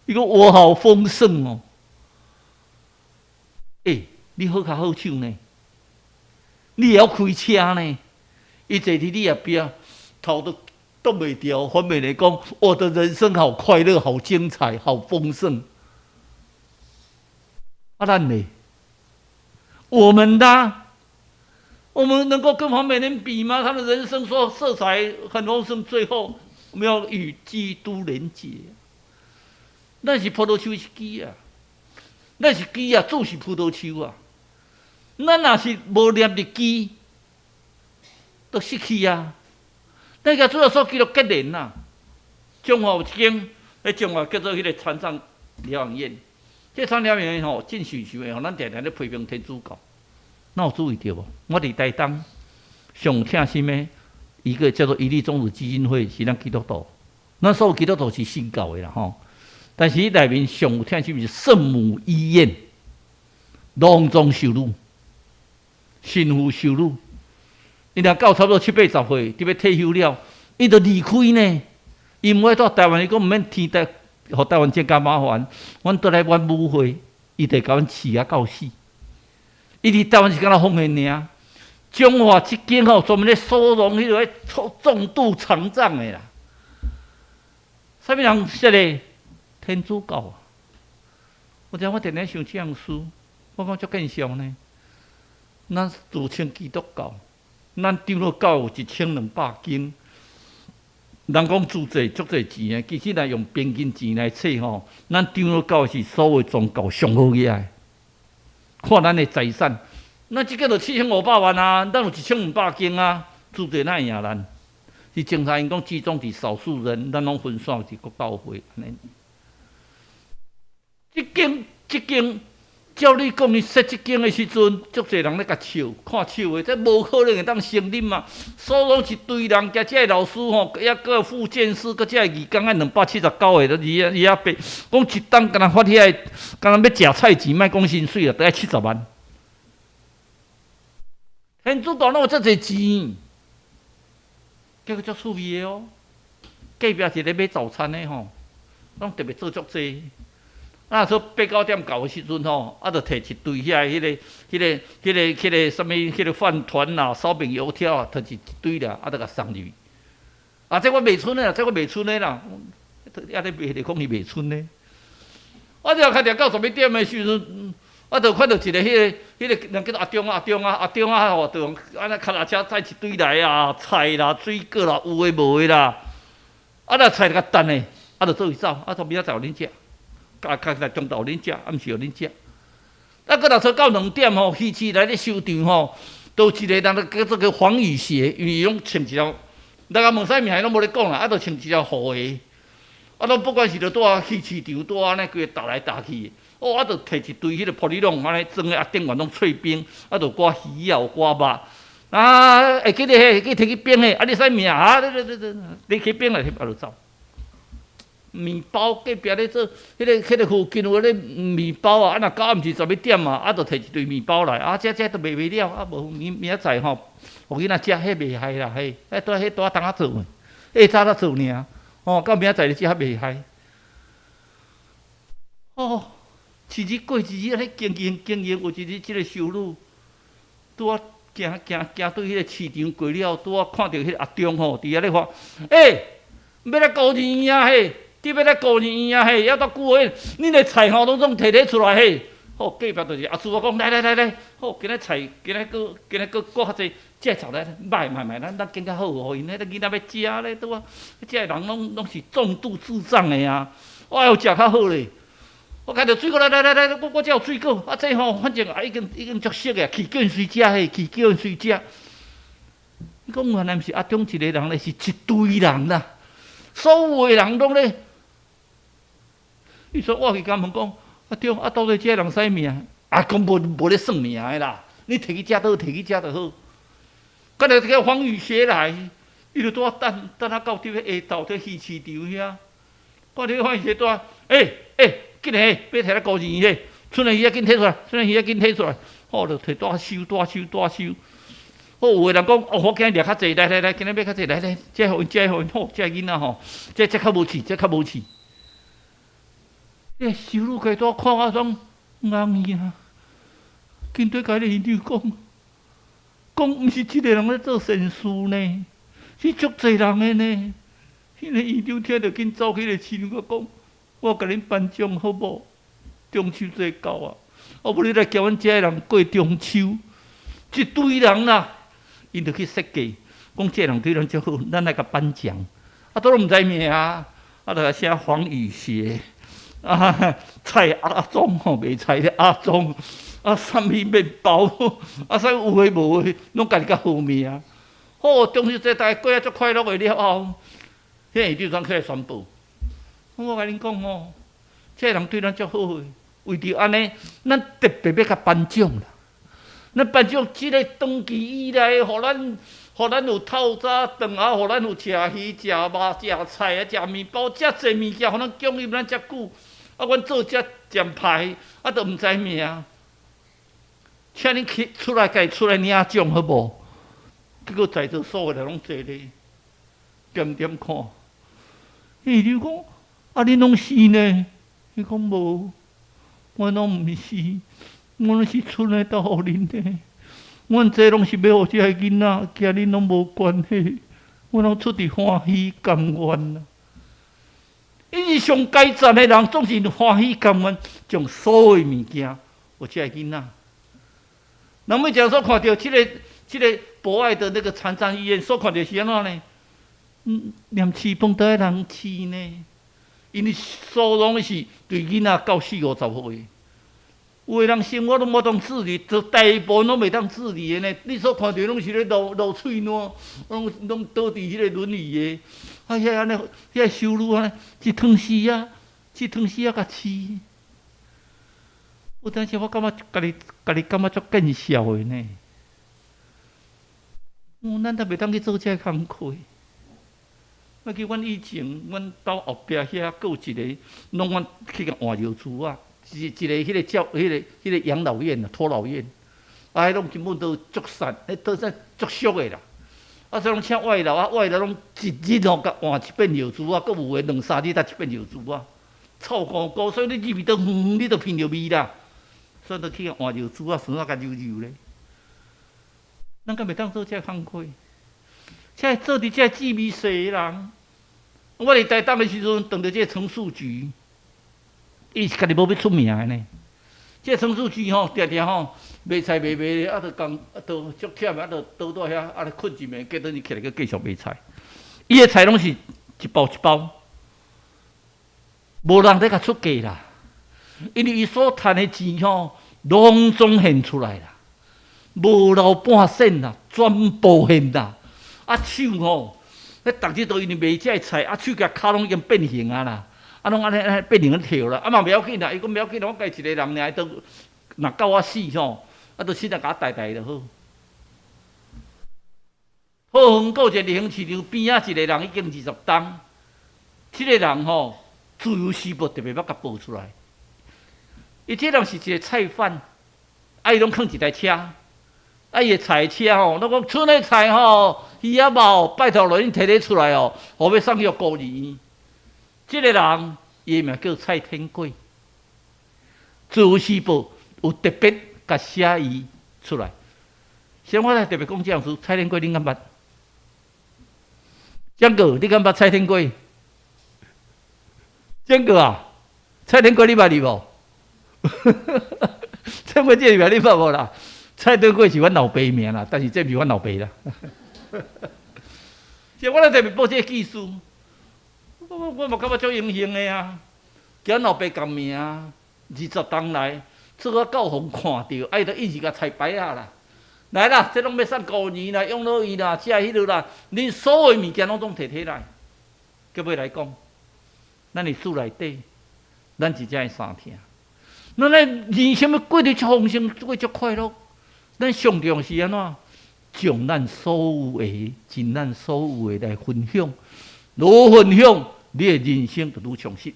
伊讲我好丰盛哦。你好卡好唱呢？你也要开车呢，伊坐伫你后边，头都动袂掉，反面来讲，我的人生好快乐，好精彩，好丰盛。啊，咱呢？我们能够跟旁边人比吗？他的人生说色彩很丰盛，最后我们要与基督连结。咱是葡萄树一枝啊，咱是枝啊，主是葡萄树啊。咱若是无念日基，都失去啊！咱甲主要所记录结连呐。中华有一间，中华叫做迄个川藏疗养院。这川疗养院吼，真是的吼，咱常常咧批评天主教，哪有注意到无？我伫台东上疼心的一个叫做一粒种子基金会，是咱基督徒。咱所有基督徒是信教的啦吼，但是内面上有疼心是圣母医院，隆重受辱。神父受辱，伊若到差不多70、80岁，伫要退休了，伊就离开呢。伊毋爱到台湾，伊讲毋免天台，互台湾增加麻烦。阮倒来阮母会，伊就甲阮饲啊到死。伊伫台湾是敢若奉献尔。中华即间吼，专门咧收容迄个重度残障的啦。啥物人说咧？天主教啊！我定定想这样书，我讲足见上呢。咱自称基督教，咱长老教有1200间，人讲资济足济钱诶，其实若用平均钱来测吼，咱长老教是所有宗教上好个诶。看咱诶财产，咱即个就7500万啊，咱有1500间啊，资济哪会赢咱？是正常因讲集中伫少数人，咱拢分散伫个教会安尼。即间。照你讲，你说即间的时阵，足侪人咧甲笑，看笑的，这无可能会当成立嘛。所有一堆人，加这老师吼，抑个复健师，搁这义工，按279个，伊啊白，讲一档敢若发遐，敢若要食菜钱，莫讲薪水啊，得要70万。天主教哪有遮侪钱？结果足趣味的哦。隔壁一个买早餐的吼，拢特别做足济。那说8、9点到的时阵吼，就摕一堆迄个什么迄个饭团啦、烧饼、油条啊，摕一堆啦，就甲送入去。这我卖剩的啦，这我卖剩的啦，咧卖讲伊卖剩的。我就看着到什么点的时阵，就看到一个迄个人叫做阿中啊吼，就用安尼脚踏车载一堆来啊，菜啦、水果啦，有诶无诶啦，那菜就甲等诶，就做伊走，从明仔载互恁食。较在中昼恁食，暗时互恁食。搁若说到2点吼，鱼市来咧收场吼，都一个人叫做黄雨鞋，因为伊拢穿一条，大家问啥物还拢无咧讲啦，就穿一条雨鞋，都不管是着住去市场住安尼，规个踏来踏去。就摕一堆迄个玻璃拢安尼装个电源拢碎冰，就挂鱼啊，有挂肉。会记得迄，去摕去冰诶，你使命你去冰来，就走。面包隔壁咧做，迄个附近有咧面包啊，若到暗时11点啊，就摕一堆面包来，这都卖袂了，无明仔载吼，互囡仔食，迄袂害啦，迄拄当啊做呢，早才做尔，到明仔载你食袂害。一日过一日，安尼经营，有一日即个收入，拄啊行对迄个市场过了，拄啊看到迄个阿中伫遐咧话，要来交钱啊嘿！你要来交钱啊嘿！要多久诶？恁个菜拢摕咧出来嘿！隔壁就是阿叔讲，来，今仔菜，今仔搁较济，这炒来，卖，咱更较好，互因迄个囡仔要食咧，拄啊，这人拢是重度智障诶啊！食较好咧。我开着水果来，我才有水果。这反正已经足熟个，去叫因随食嘿，去叫因随食。你讲原来毋是阿中一个人咧，是一堆人啦。所有诶人拢咧。伊说我去甲问讲，阿中到底这人使命？讲无咧算命诶啦。你摕去食倒，摕去食就好。甲着叫黄雨雪来，伊就拄等到到伫咧下昼伫鱼市场遐。看到黄雨雪拄紧个，别摕来交钱个，剩个鱼仔紧摕出来，就摕大收。有个人讲，我今日掠较济，来，今日要较济，来，这互因，这囡仔吼，这较无趣。收入计多看啊种硬去啊，紧对家己研究讲毋是一个人咧做善事呢，是足济人个呢。迄个院长听着紧走去个市场讲。我甲恁颁奖好无？中秋节到啊！无你来叫阮遮人过中秋，一堆人啦，因着去设计，讲这人对咱足好，咱来甲颁奖。都毋知名啊，就来写黄雨雪，蔡阿忠吼，卖菜咧阿忠，啥物面包，啥有诶无诶，拢家己较好名。中秋节大家过啊足快乐诶了后，迄个院长起来宣布。我甲恁讲吼，这人对咱足好诶，为着安尼，咱特别要甲颁奖啦。咱颁奖即个长期以来，互咱有透早顿啊，互咱有吃鱼、食肉、食菜啊、食面包，遮济物件，互咱奖励咱遮久。阮做遮占牌，都毋知名。请恁去出来，家出来领奖好无？结果在座所有人拢坐咧，点看。你讲。恁拢是呢？伊讲无，我拢毋是，我拢是出来斗互恁的。阮这拢是要互这个囡仔，甲恁拢无关系。我拢出伫欢喜甘愿啦。伊是上该赞的人，总是欢喜甘愿，将所有物件互这个囡仔。人们讲说看到这个博爱的那个残障医院，所看到是安怎呢？连翅膀都爱人饲呢。因所拢是对囡仔到40-50岁，有个人生活拢无当自理，就大部分拢袂当自理的呢。你所看到拢是咧流喙烂，拢倒伫迄个轮椅的，遐安尼，遐收入安尼，一汤匙啊甲饲。有当时我感觉家己感觉足见笑的呢。咱都袂当去做这工课。我记阮以前，阮兜后壁遐，佫有一个，拢阮去甲换尿珠啊，一个迄个养老院啊，托老院，拢根本都足散，都是足俗的啦。所以拢请外劳拢一日甲换一遍尿珠啊，佫有诶2-3日才一遍尿珠啊，臭糊糊，所以你入去倒远，你都闻着味啦。所以都去甲换尿珠啊，顺啊甲揉咧。咱敢袂当做这工课？这做伫这滋味细的人，我伫台东的时阵，碰到这陈树菊，伊是家己无要出名的呢。这陈树菊吼，常常吼卖菜卖的，都足忝，倒倒遐，困一暝，隔顿日起来佮继续卖菜。伊的菜拢是一包一包，无人咧甲出价啦，因为伊所赚的钱吼，拢总现出来啦，无留半仙啦，全部现啦。手吼，逐日都因为卖遮菜，手甲骹拢已经变形啊啦，拢安尼变形跳啦，嘛袂要紧啦，伊讲袂要紧啦，我家一个人尔，都若到我死吼，都死甲我带带就好。好远过一个日行市场边仔一个人已经20吨，这个人吼自由时报特别捌甲报出来，伊这人是一个菜贩，伊拢扛一台车。伊个菜车吼，那讲村的菜吼，鱼仔肉，拜托了，恁摕咧出来哦，互要送去孤儿。即个人，伊名叫蔡天贵，自由时报有特别甲写伊出来。先我来特别讲这样事，蔡天贵恁敢捌？江哥，你敢捌蔡天贵？江哥啊，蔡天贵你捌哩无？蔡天贵这个名你捌无啦？蔡天贵是阮老爸名啦，但是这毋是阮老爸啦。是我来特别报这个技术，我嘛感觉足荣幸的啊！叫阮老爸共名，20吨来，做我教皇看到，伊就一直甲菜摆啊啦。来啦，这拢要送孤儿啦、养老院啦、遮迄落啦，恁所有物件拢摕摕来。叫尾来讲，咱历史内底，咱是遮三听。咱咧人生要过得足丰盛，过足快乐。咱上重是安怎？将咱所有的、尽咱所有的来分享，愈分享，你的人生就愈充实。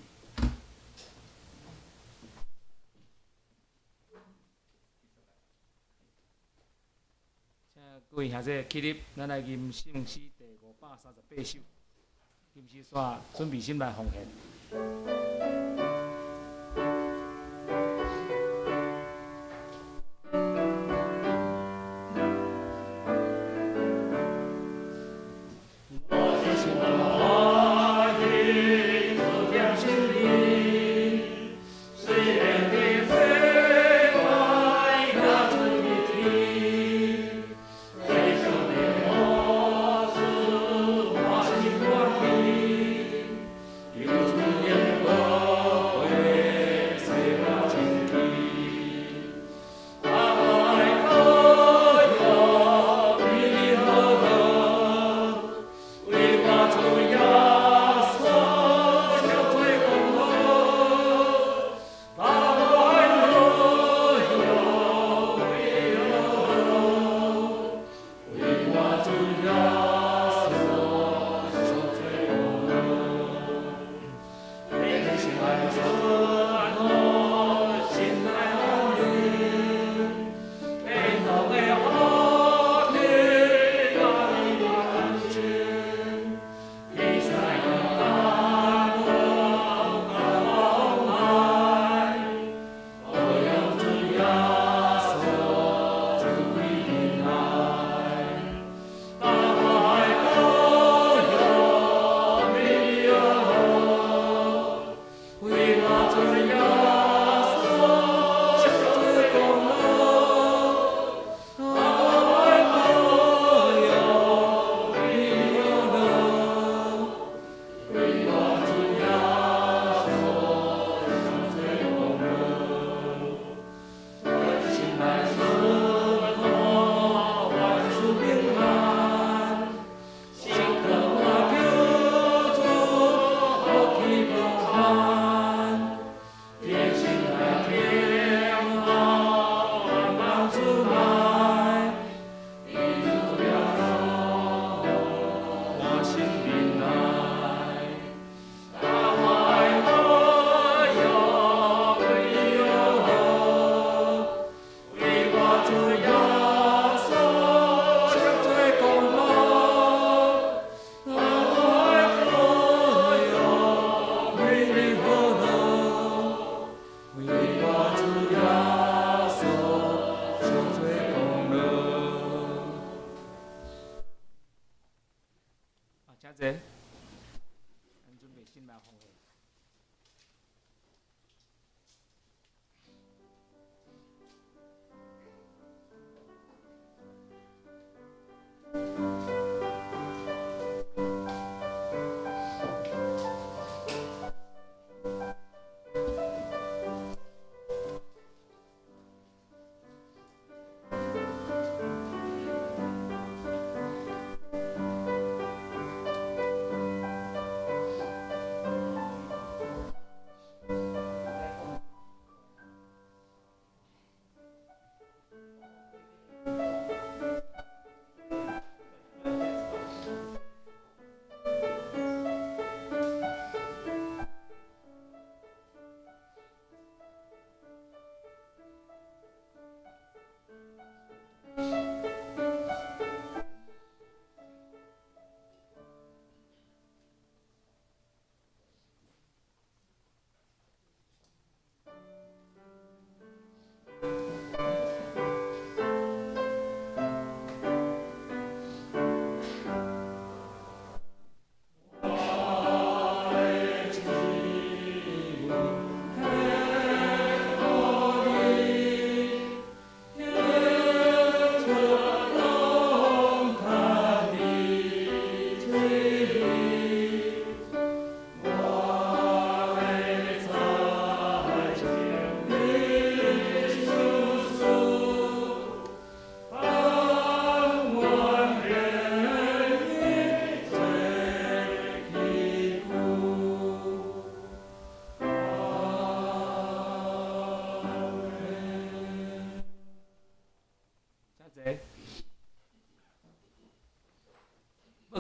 各位兄弟起立，咱来吟圣诗第538首，吟诗煞准备心来奉献。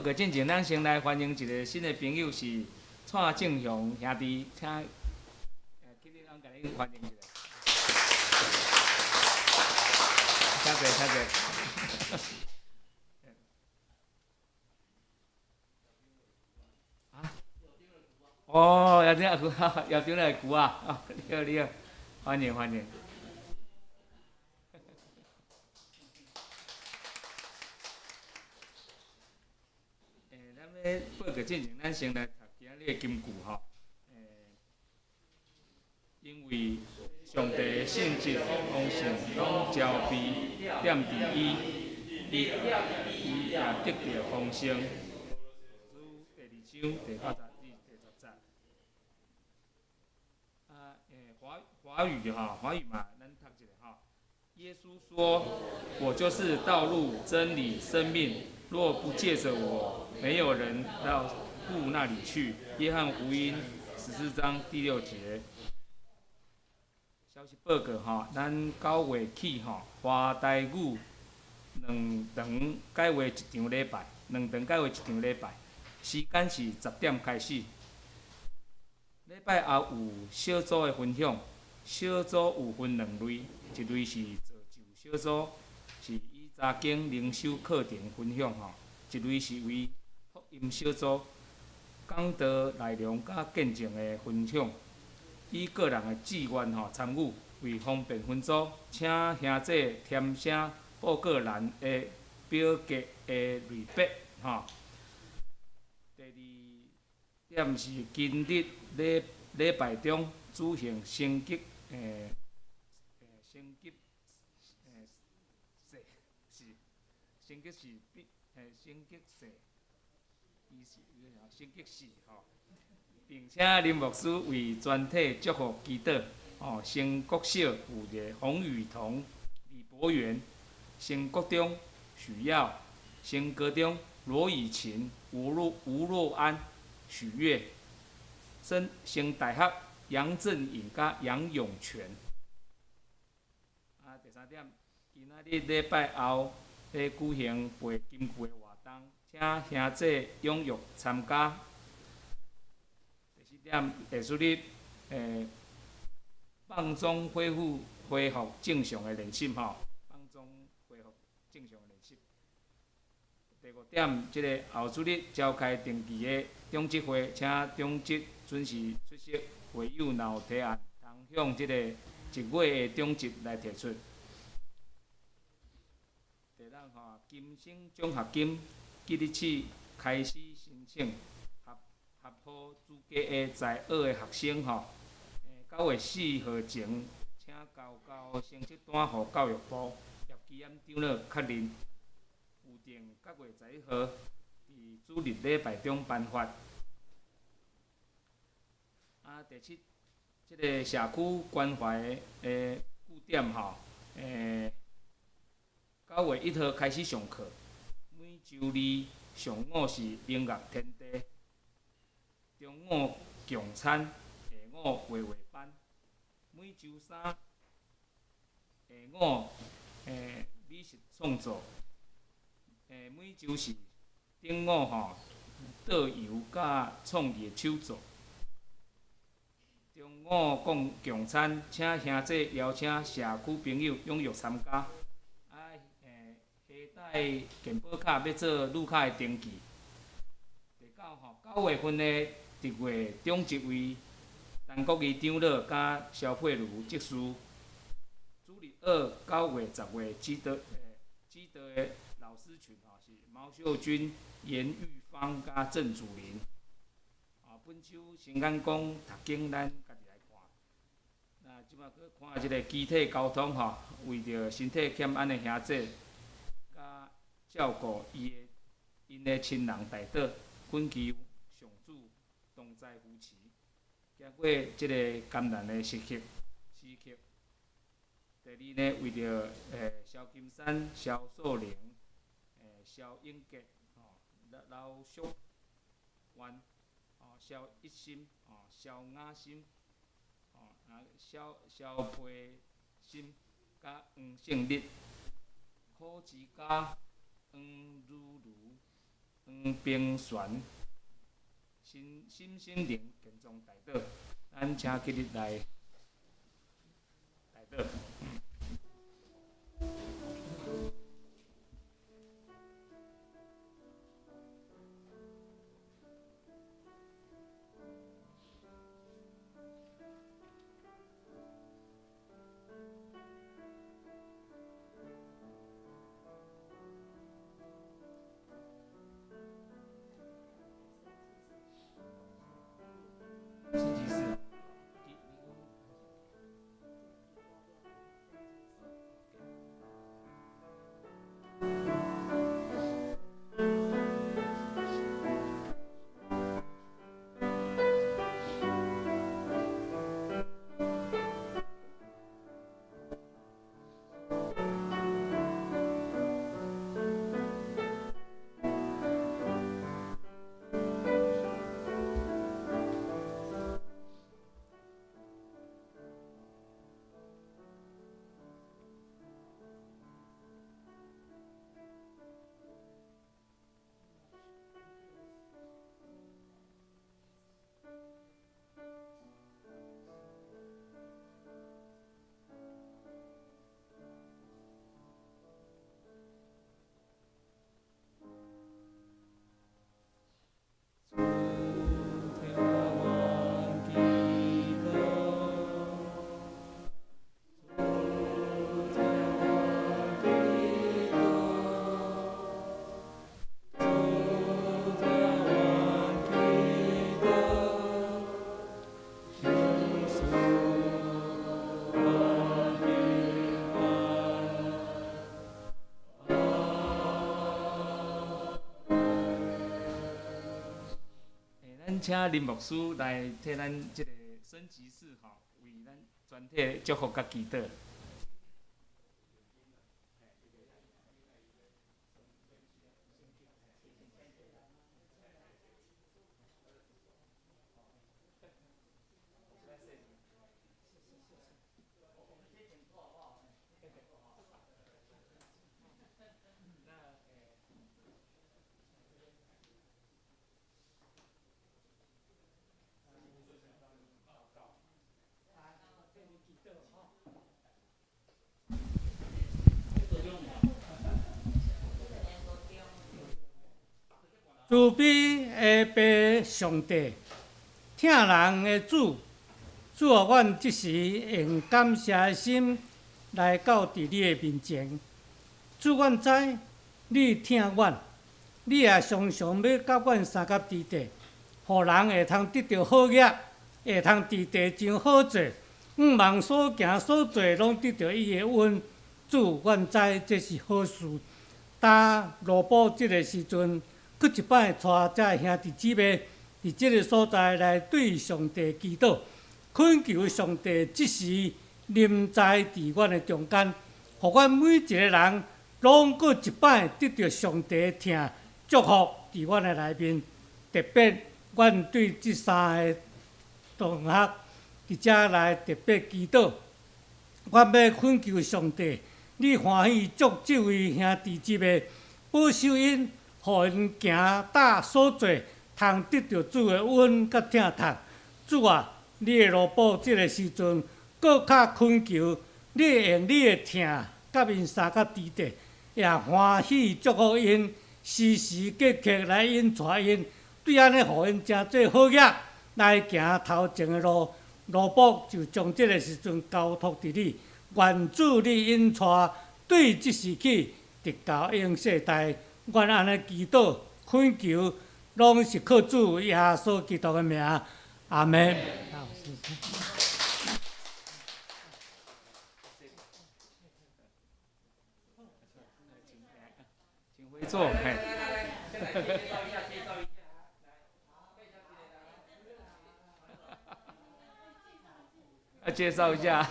告进前，咱先来欢迎一个新的朋友，是蔡正雄兄弟，请起立，咱甲你欢迎一下。谢谢，谢谢。啊？哦，姚长来鼓，姚长来鼓啊！哦，你好，你好，欢迎欢迎。咱要报告进前，咱先来读今日的金句吼。因为上帝的性质丰盛，拢交庇踮伫伊也得到丰盛。第二章第8节至第10节。华语嘛，咱读一下哈。耶稣说：“我就是道路、真理、生命。若不借着我，没有人到父那里去。”约翰福音14章第6节。消息报告吼，咱9月起吼，华台语2堂改为1场礼拜，2堂改为1场礼拜，时间是10点开始。礼拜后有小组的分享，小组有分2类，一类是造就小组，是以查经灵修课程分享吼；一类是为福音小组，讲道内容甲见证的分享。以个人的志愿参与，为方便分组，请兄弟填写报告栏的表格的类别吼。第2点是今日礼拜中举行升级升级是升级是升级式，伊是升级式吼。并且林牧师为全体祝福祈祷。升国小有个洪雨桐、李博元，升国中许耀，升高中罗以琴、吴若安、许悦，升大学杨振颖甲杨永全。第3点，今仔日礼拜后要举行背金句的活动，请兄弟踊跃参加。第4点，艺术日放纵恢复正常的练习吼，放纵恢复正常的练习。第5点，这个后主日召开定期的中职会，请中职准时出席。会友若有提案，通向这个1月的中职来提出。第6吼，金星奖学金即日起开始申请，合乎资格的在学的学生吼。9月4号前，请交成绩单予教育部叶基安长老确认，预定9月11号伫主日礼拜中颁发。第7，这个社区关怀的据点吼，9月1号开始上课，每周2上午是音乐天地，中午共餐，下午画画班，每周3下午美食创作，每周4顶午导游甲创意手作。中午共餐，请兄弟邀请社区朋友踊跃参加。携带健保卡要做旅卡的登记。第9月份的1月中职位陈国义长老甲萧佩如执事。主日9月10月指导的老师群是毛秀君、严玉芳甲郑祖林。本周新眼光读经，咱家己来看。那即摆去看即个机体交通为着身体欠安的兄弟，甲照顾因的亲人代祷，恳求上主同在扶持，经过即个艰难的时刻。第2呢，为着萧金山、萧素玲、萧英杰、老淑元。萧一心、萧雅心、萧培心、甲黄胜利、柯志嘉、黄如如、黄平旋，心灵健壮大道，咱请起立来大道。星期四啊。咱请林牧师来替咱即个升级式吼，为咱全体祝福甲祈祷。慈悲的爸上帝，疼人的主，主啊，阮即时用感谢的心来到伫你的面前。主，阮知你疼阮，你也常常要甲阮三甲伫地，互人会通得到好业，会通伫地上好做。望所行所做，拢得到伊的恩。主，阮知这是好事。当罗卜即个时阵，搁一摆带这兄弟姊妹伫即个所在来对上帝祈祷，恳求上帝即时临在伫阮的中间，互阮每一个人拢搁一摆得到上帝的疼祝福伫阮的内面。特别，阮对即三个同学伫遮来特别祈祷，阮要恳求上帝，你欢喜祝这位兄弟姊妹，保守因。互因行大所做，通得到主的恩甲疼痛。主啊，你的罗卜即个时阵，搁较恳求你用你的疼甲因三甲伫地，也欢喜祝福因，时时刻刻来引带因，对安尼互因真做好业，来行头前的路。罗卜就将即个时阵交托伫你，愿主你引带，对即时起直到永世代。阮安尼祈祷、恳求，拢是靠主耶稣基督的名，阿门。请回座，嘿。要介绍一下。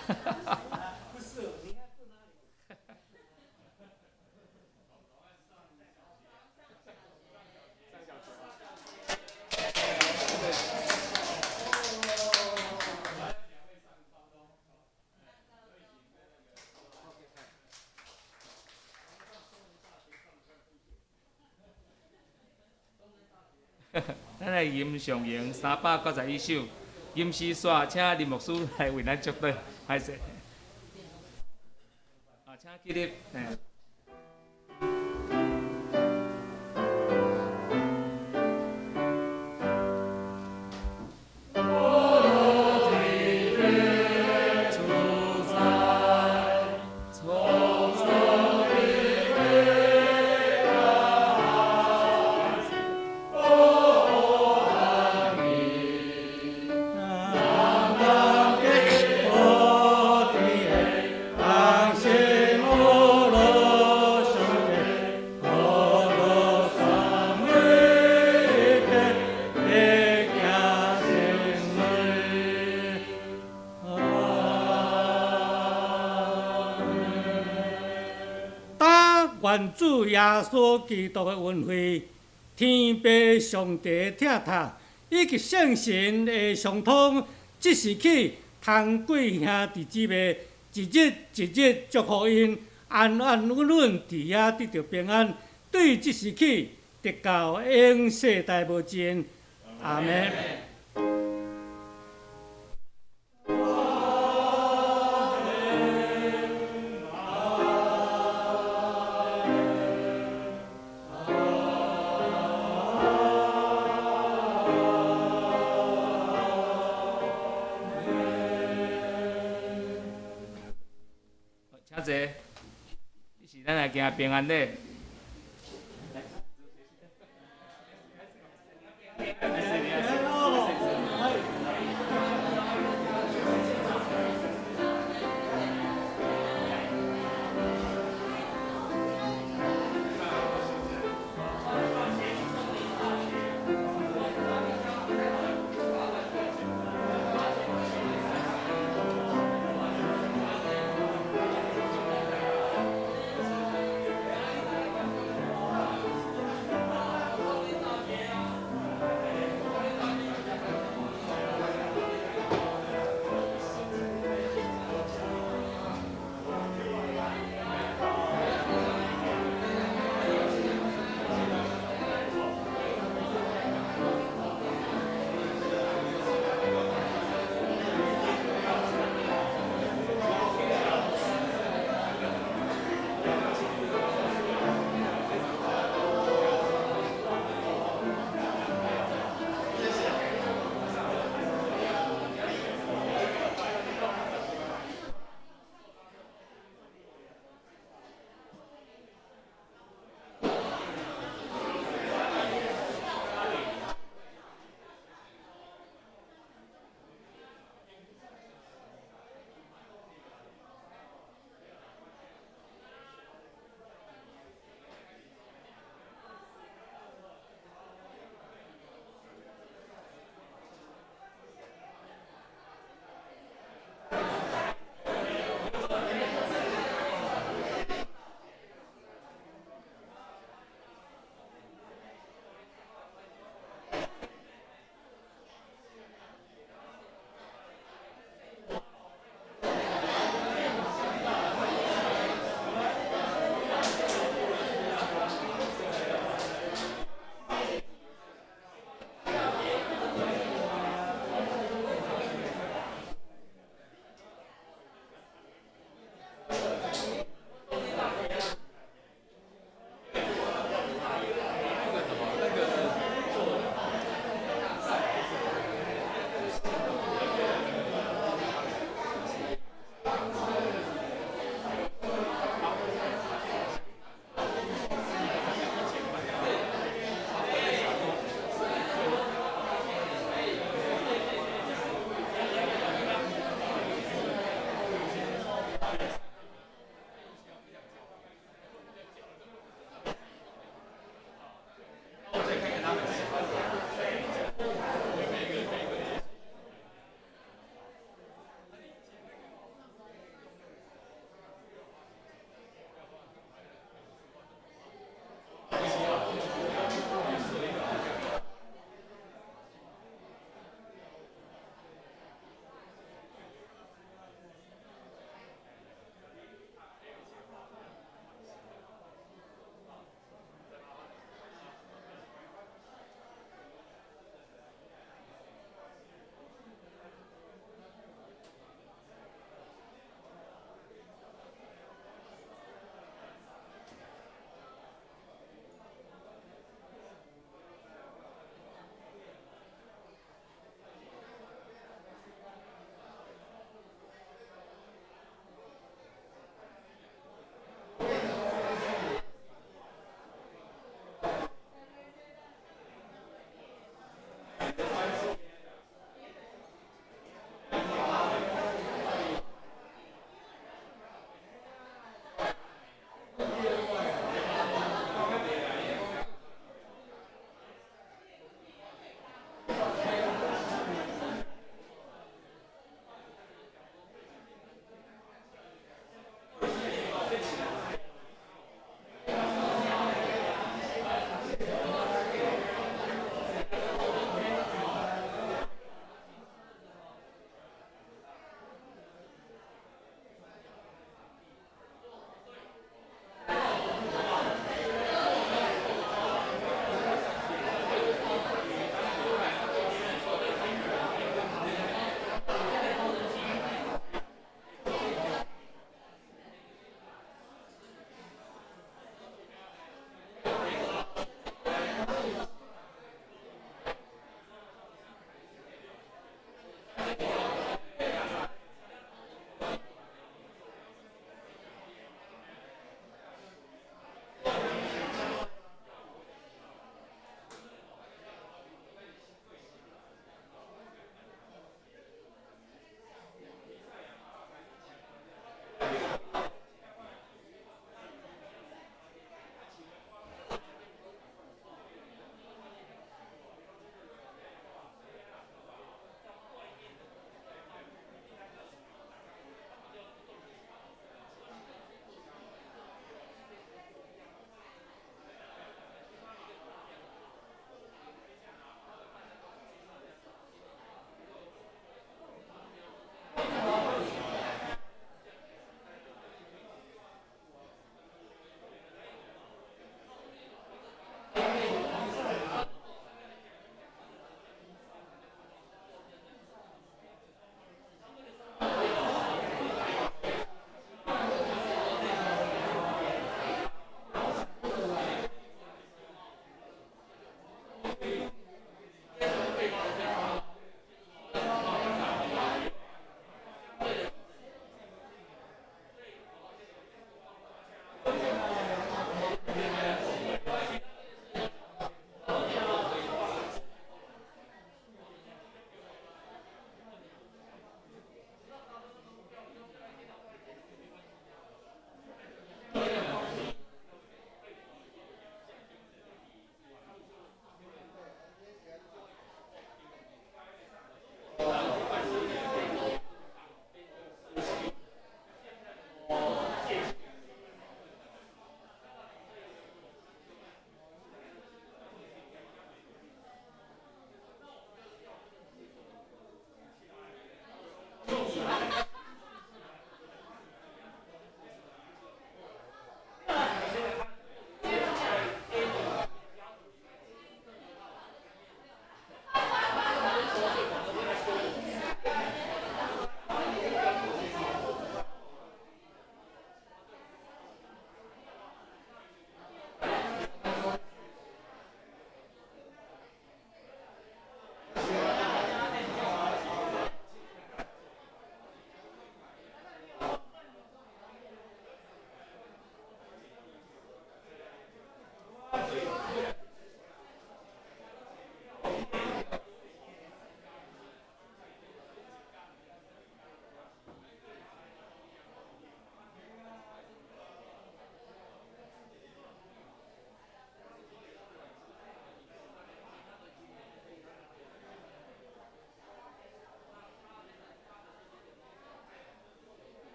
咱来吟上吟391首，吟诗煞，请林牧师来为咱祝祷，歹势。请起立。愿主耶稣基督的恩惠、天父上帝疼痛，以及圣神的相通，即时起，通贵兄弟姊妹一日一日祝福因安安稳稳伫遐得到平安，对即时起得到永世代无尽。阿门。请坐，你是咱来行平安礼。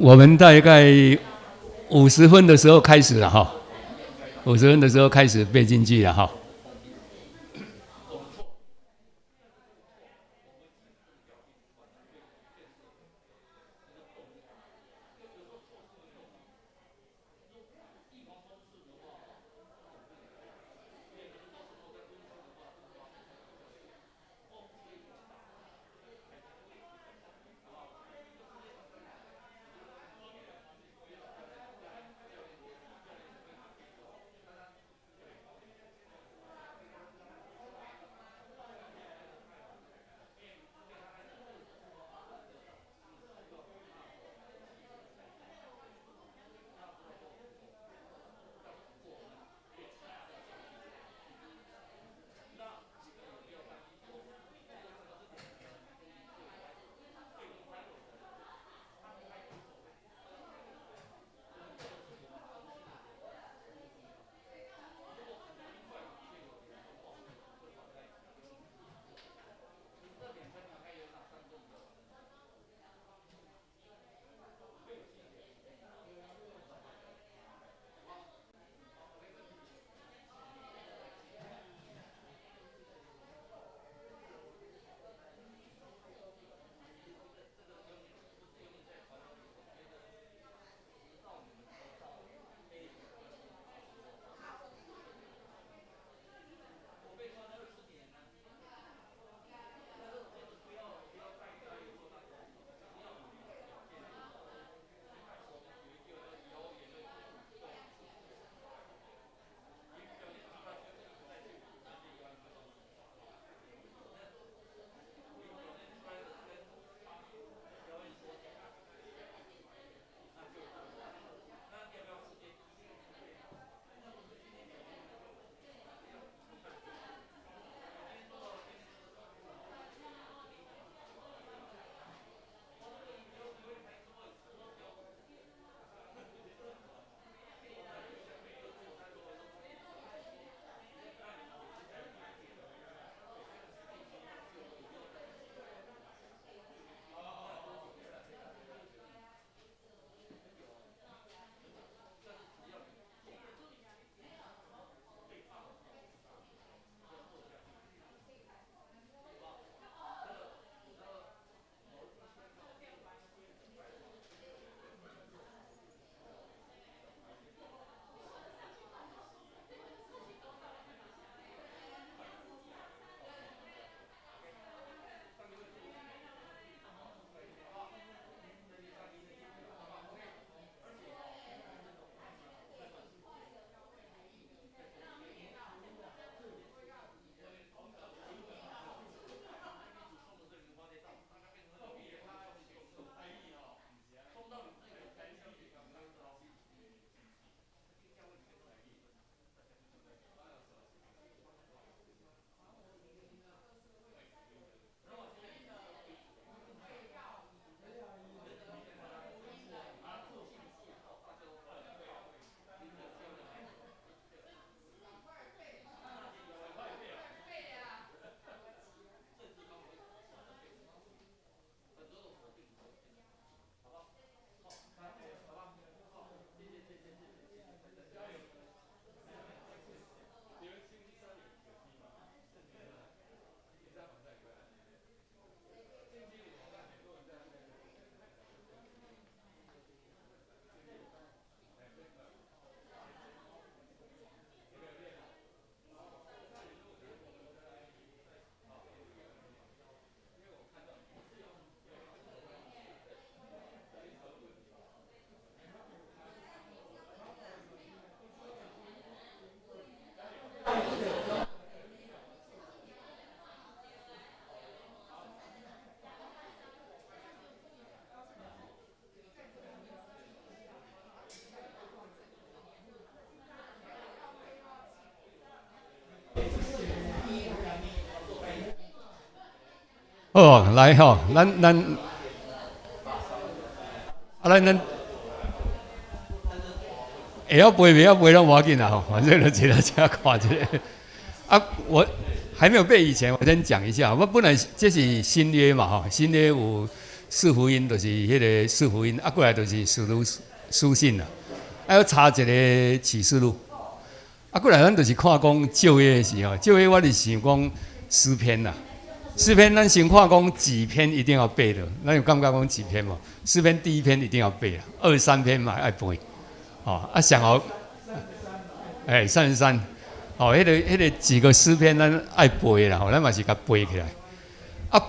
我们大概50分的时候开始了哈，50分的时候开始背进去了哈。哦，来吼，咱会晓背，袂晓背，拢无要紧啦吼，反正就坐到这看一下。啊，我还没有背以前，我先讲一下。我本来这是新约嘛吼，新约有四福音就是迄个四福音，过来就是使徒书信啦，要查一个启示录。过来咱就是看讲旧约的时候，旧约我是想讲诗篇啦，诗篇咱先看讲几篇一定要背的，咱有感觉讲几篇无？诗篇第一篇一定要背啦，2、3篇嘛爱背，上好，33，迄个几个诗篇咱爱背啦，咱嘛是甲背起来。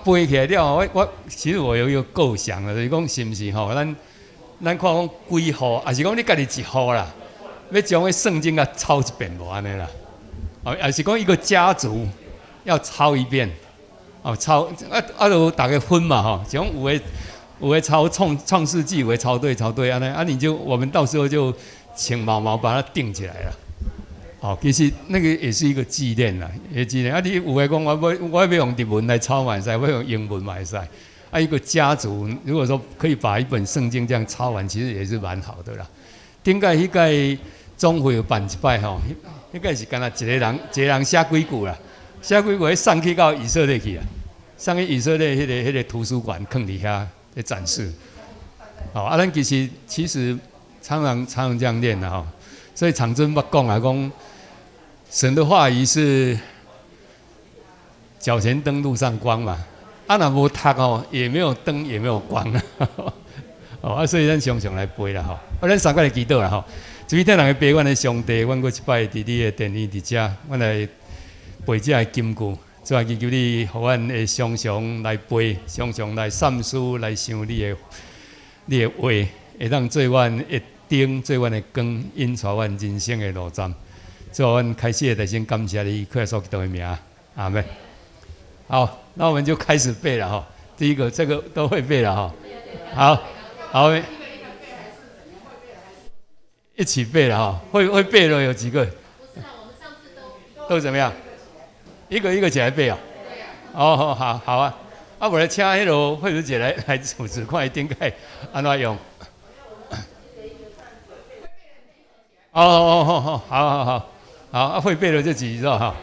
背起来了，其实我有一个构想啦，就是讲是毋是咱看讲几号，还是讲你家己一号啦？要将个圣经啊抄一遍无安尼啦，还是讲一个家族要抄一遍，抄就大家分嘛像有的抄创世纪，有的抄对安尼，我们到时候就请毛毛把它定起来了。其实那个也是一个纪念啦，也纪念。你有的讲我要用日文来抄嘛会使，我用英文嘛会使。一个家族如果说可以把一本圣经这样抄完，其实也是蛮好的啦。顶届迄届总会有办一摆迄届是干那一个人写几句啦，写几句送去到以色列去啊，送去以色列迄个图书馆放伫遐咧展示。咱其实常常这样念啦所以长征捌讲啊，讲神的话语是脚前灯路上光嘛，若无读也没有灯也没有光所以咱常常来背啦咱三个来祈祷啦主天人的爸，阮的上帝，阮过一摆伫你的殿里伫遮，阮来背这金句，主啊，祈求你，互阮会常常来背，常常来三思，来想你的话，会当做阮的灯，做阮的光，引带阮人生的路站。主啊，阮开始的先感谢你，靠耶稣基督的名，阿门。好，那我们就开始背了第一个，这个都会背了好。一起背了会背了有几个？不是我们上次都怎么样？一个一个起来背啊？好啊。我来请迄个慧茹姐来主持，看伊顶盖安怎用。好，会背了就举手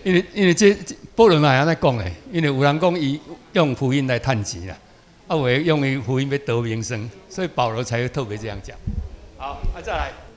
因为这保罗哪安尼讲嘞？因为有人讲伊用福音来赚钱啦，有的用福音要得名声，所以保罗才会特别这样讲。好，再来。